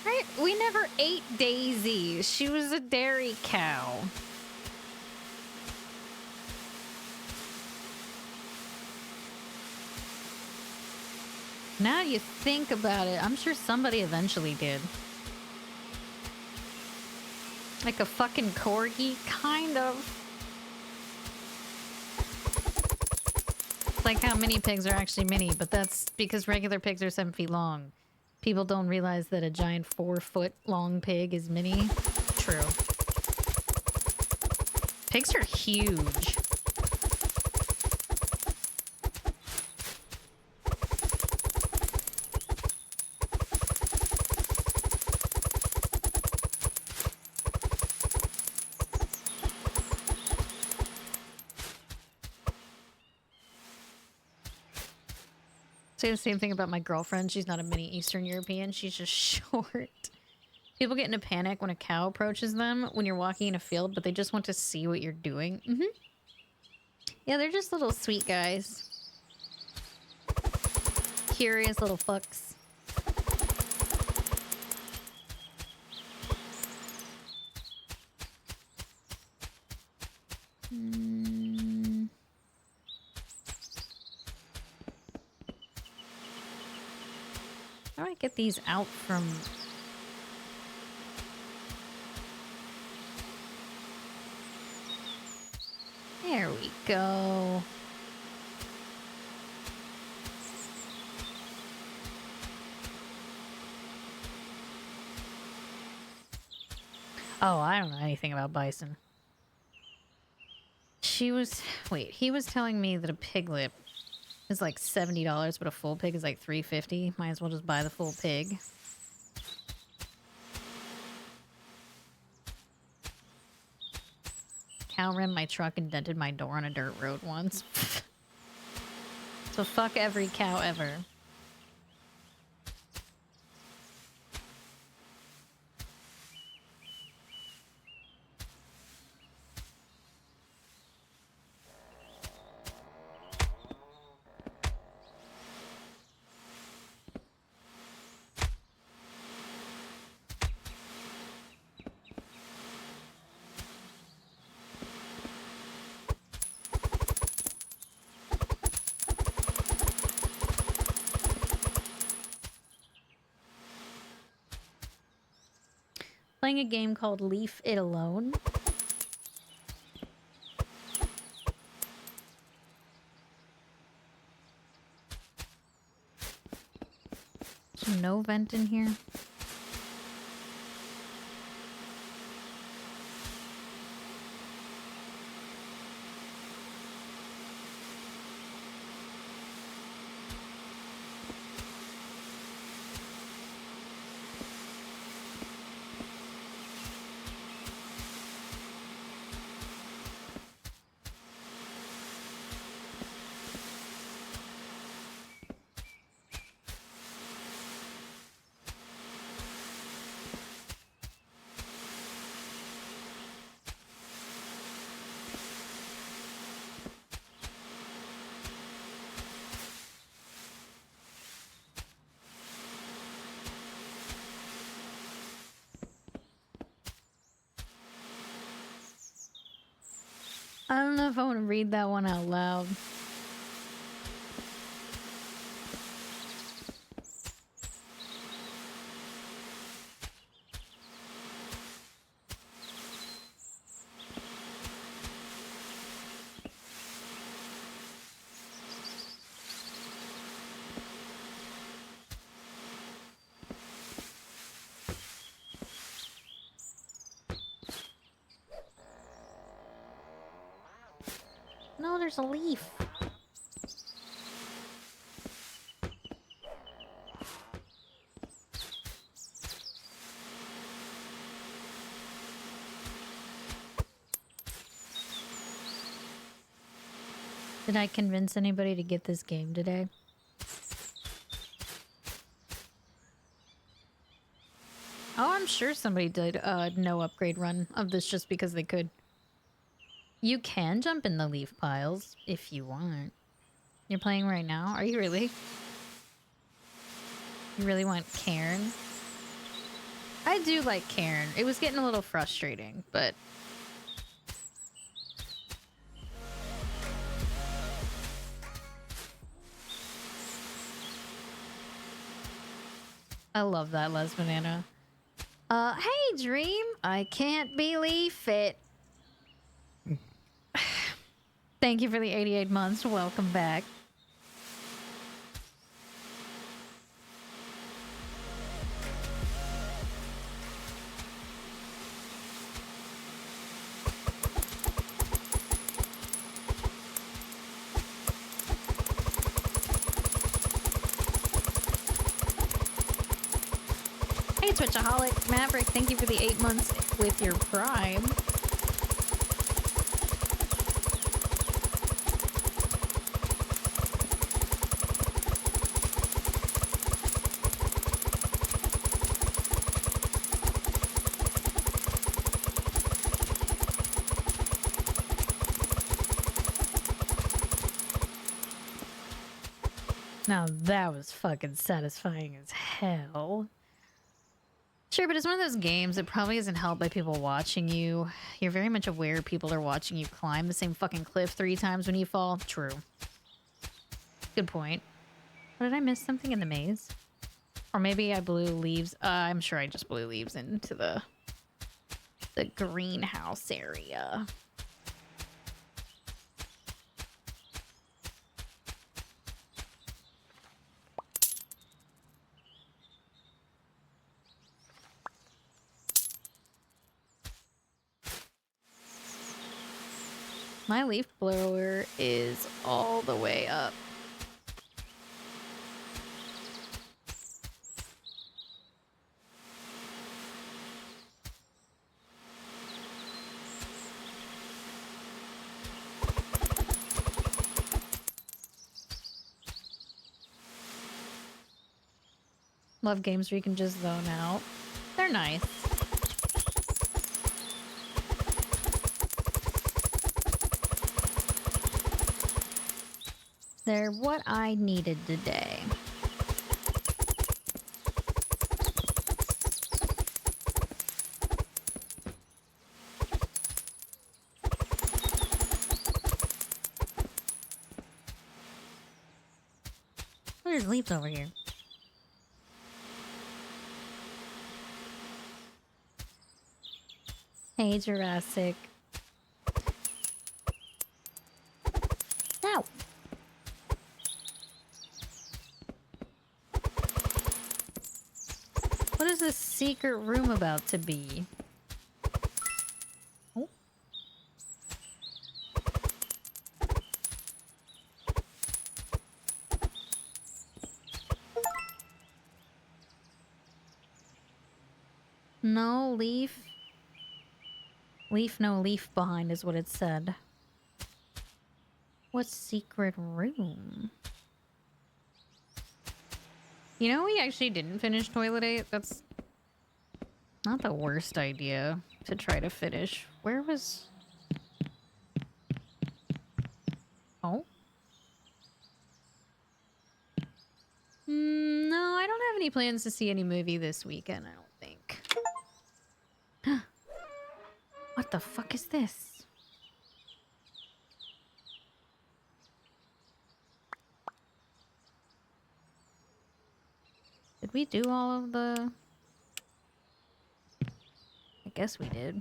S1: Right? We never ate Daisy. She was a dairy cow. Now you think about it, I'm sure somebody eventually did. Like a fucking corgi? Kind of. Like how mini pigs are actually mini, but that's because regular pigs are 7 feet long. People don't realize that a giant 4-foot long pig is mini. True. Pigs are huge. Say the same thing about my girlfriend. She's not a mini Eastern European. She's just short. People get in a panic when a cow approaches them when you're walking in a field, but they just want to see what you're doing. Mm-hmm. Yeah, they're just little sweet guys. Curious little fucks. How do I get these out from... There we go. Oh, I don't know anything about bison. She was... Wait, he was telling me that a piglet is like $70, but a full pig is like $3.50. Might as well just buy the full pig. Cow ran my truck and dented my door on a dirt road once. So fuck every cow ever. Playing a game called Leave It Alone. There's no vent in here. I don't know if I want to read that one out loud. No, there's a leaf. Did I convince anybody to get this game today? Oh, I'm sure somebody did a no upgrade run of this just because they could. You can jump in the leaf piles if you want. You're playing right now? Are you really? You really want Cairn? I do like Cairn. It was getting a little frustrating, but... I love that, Les Banana. Hey, Dream! I can't believe it. Thank you for the 88 months. Welcome back. Hey, Twitchaholic. Maverick, thank you for the 8 months with your Prime. Now that was fucking satisfying as hell. Sure, but it's one of those games that probably isn't helped by people watching you. You're very much aware people are watching you climb the same fucking cliff 3 times when you fall. True. Good point. Did I miss something in the maze? Or maybe I blew leaves. I'm sure I just blew leaves into the greenhouse area. My leaf blower is all the way up. Love games where you can just zone out. They're nice. They're what I needed today. There's leaves over here. Hey, Jurassic. Ow! What is this secret room about to be? Oh. No leaf. Leaf, no leaf behind is what it said. What secret room? You know, we actually didn't finish Toilet 8. That's not the worst idea to try to finish. Where was... Oh? No, I don't have any plans to see any movie this weekend, I don't think. What the fuck is this? Did we do all of the... I guess we did.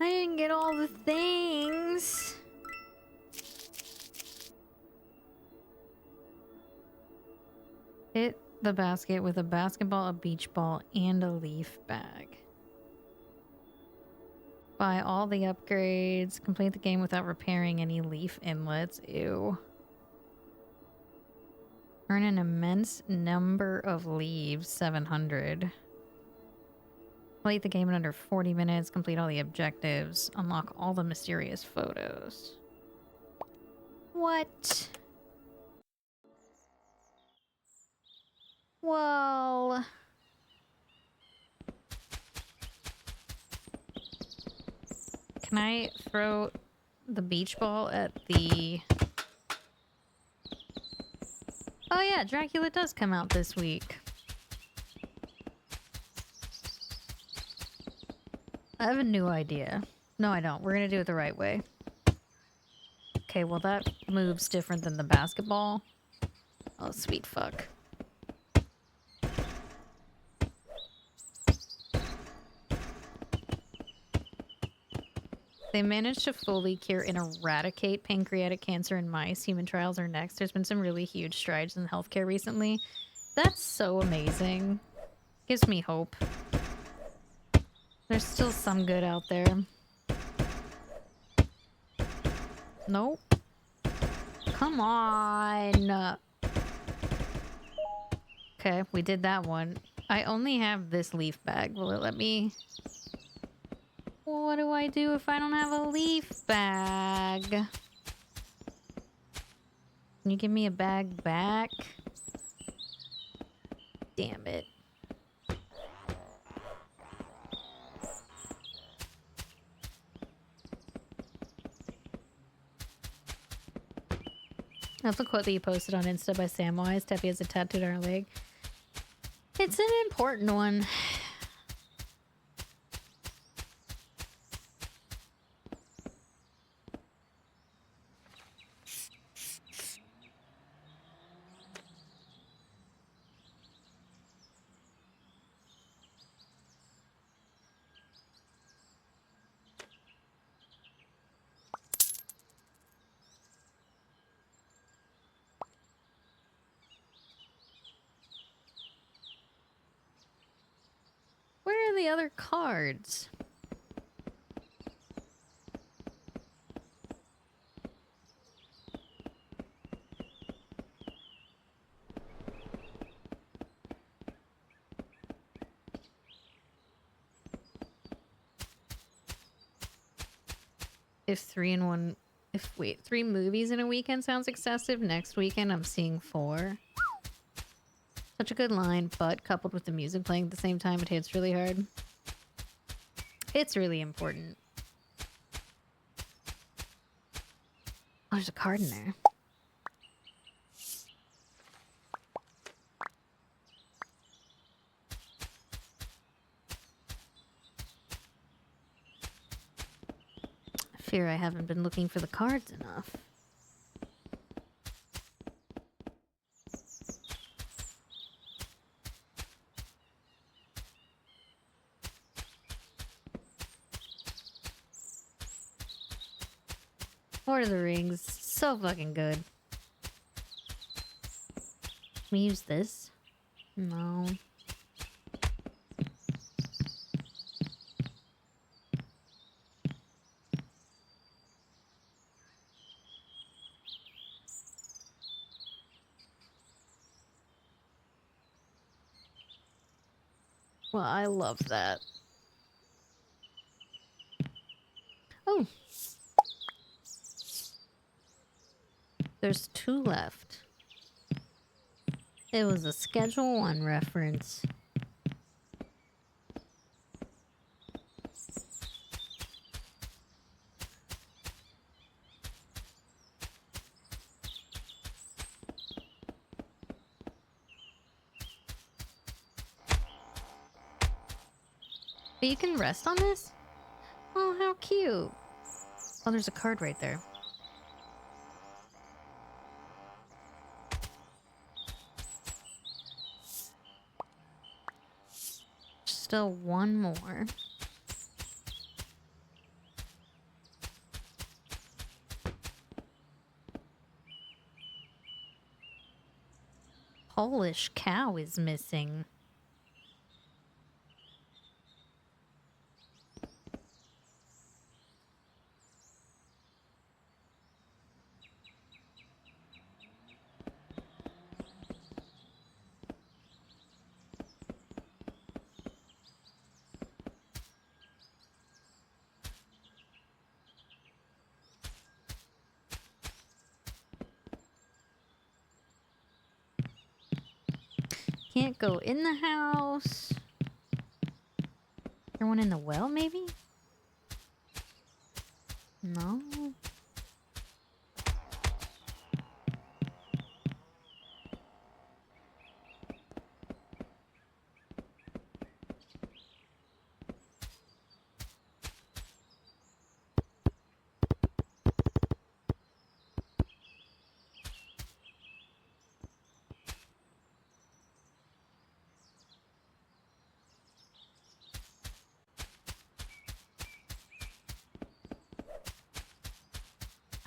S1: I didn't get all the things. Hit the basket with a basketball, a beach ball, and a leaf bag. Buy all the upgrades. Complete the game without repairing any leaf inlets. Ew. Earn an immense number of leaves. 700. Complete the game in under 40 minutes. Complete all the objectives. Unlock all the mysterious photos. What? Well... Can I throw the beach ball at the... Oh yeah, Dracula does come out this week. I have a new idea. No, I don't. We're gonna do it the right way. Okay, well that moves different than the basketball. Oh, sweet fuck. They managed to fully cure and eradicate pancreatic cancer in mice. Human trials are next. There's been some really huge strides in healthcare recently. That's so amazing. Gives me hope. There's still some good out there. Nope. Come on. Okay, we did that one. I only have this leaf bag. Will it let me... What do I do if I don't have a leaf bag? Can you give me a bag back? Damn it. That's a quote that you posted on Insta by Samwise. Teppy has a tattooed on her leg. It's an important one. are the other cards? If 3 movies in a weekend sounds excessive, next weekend I'm seeing 4. Such a good line, but coupled with the music playing at the same time, it hits really hard. It's really important. Oh, there's a card in there. I fear I haven't been looking for the cards enough. Lord of the Rings, so fucking good. Can we use this? No. Well, I love that. Oh. There's 2 left. It was a Schedule 1 reference. But you can rest on this? Oh, how cute. Oh, there's a card right there. Still 1 more. Polish cow is missing. Can't go in the house. There one in the well, maybe? No.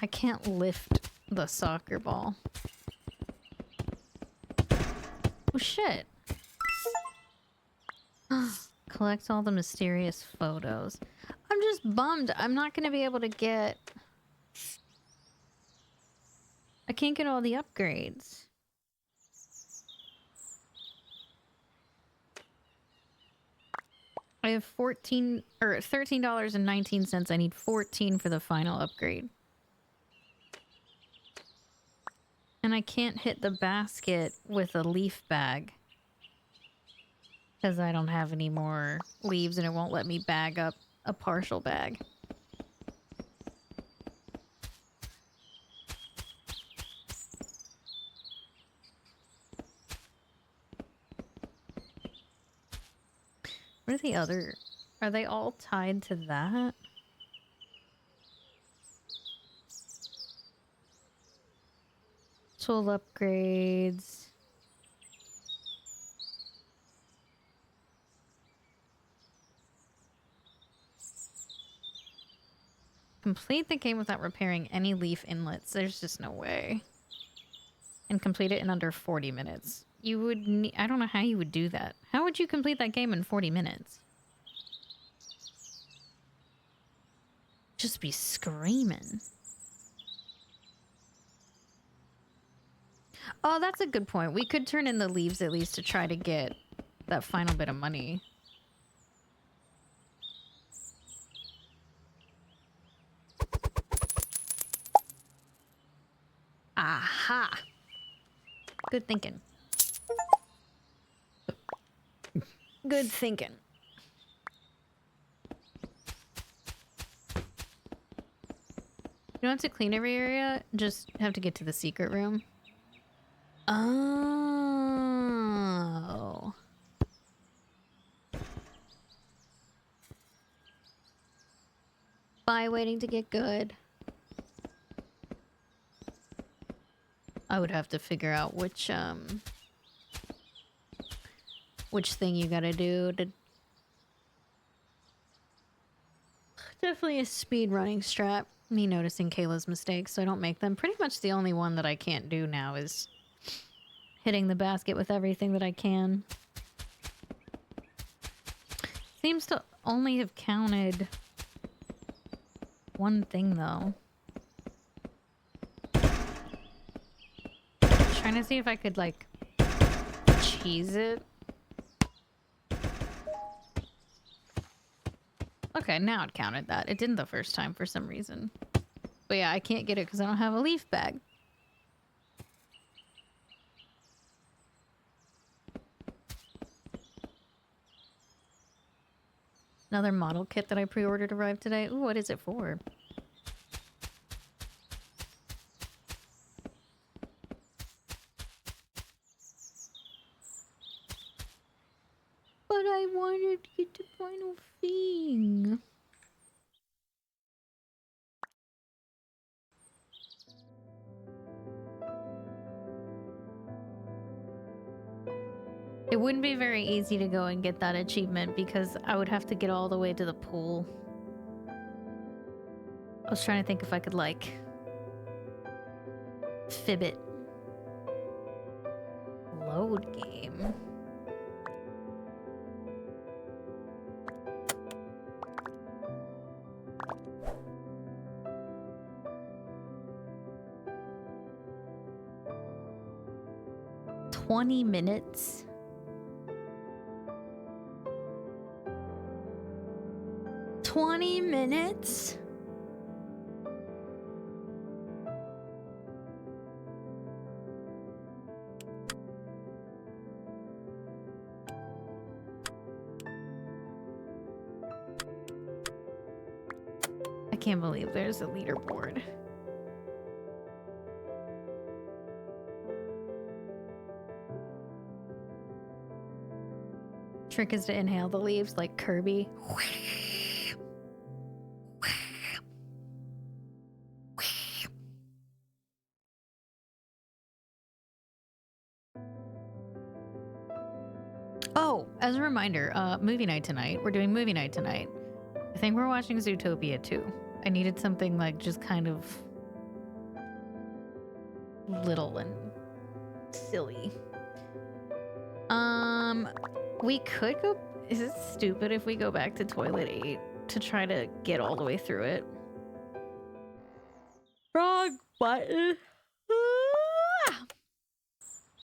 S1: I can't lift the soccer ball. Oh shit. Collect all the mysterious photos. I'm just bummed. I'm not gonna be able to get... I can't get all the upgrades. I have $13.19. I need 14 for the final upgrade. And I can't hit the basket with a leaf bag. Because I don't have any more leaves and it won't let me bag up a partial bag. What are the other... Are they all tied to that? Tool upgrades. Complete the game without repairing any leaf inlets. There's just no way. And complete it in under 40 minutes. You would need... I don't know how you would do that. How would you complete that game in 40 minutes? Just be screaming. Oh, that's a good point. We could turn in the leaves at least to try to get that final bit of money. Aha! Good thinking. Good thinking. You don't have to clean every area, just have to get to the secret room. Oh. By waiting to get good. I would have to figure out which thing you gotta do to... Definitely a speed running strat. Me noticing Kayla's mistakes so I don't make them. Pretty much the only one that I can't do now is hitting the basket with everything that I can. Seems to only have counted one thing though. Trying to see if I could like cheese it. Okay, now it counted that. It didn't the first time for some reason. But yeah, I can't get it because I don't have a leaf bag. Another model kit that I pre-ordered arrived today. Ooh, what is it for? But I wanted to get the final thing. It wouldn't be very easy to go and get that achievement because I would have to get all the way to the pool. I was trying to think if I could, like, fib it. Load game. $20 minutes? $20 minutes? I can't believe there's a leaderboard. Trick is to inhale the leaves like Kirby. Oh, as a reminder, movie night tonight. We're doing movie night tonight. I think we're watching Zootopia 2. I needed something like just kind of little and silly. We could go... Is it stupid if we go back to Toilet 8 to try to get all the way through it? Wrong button.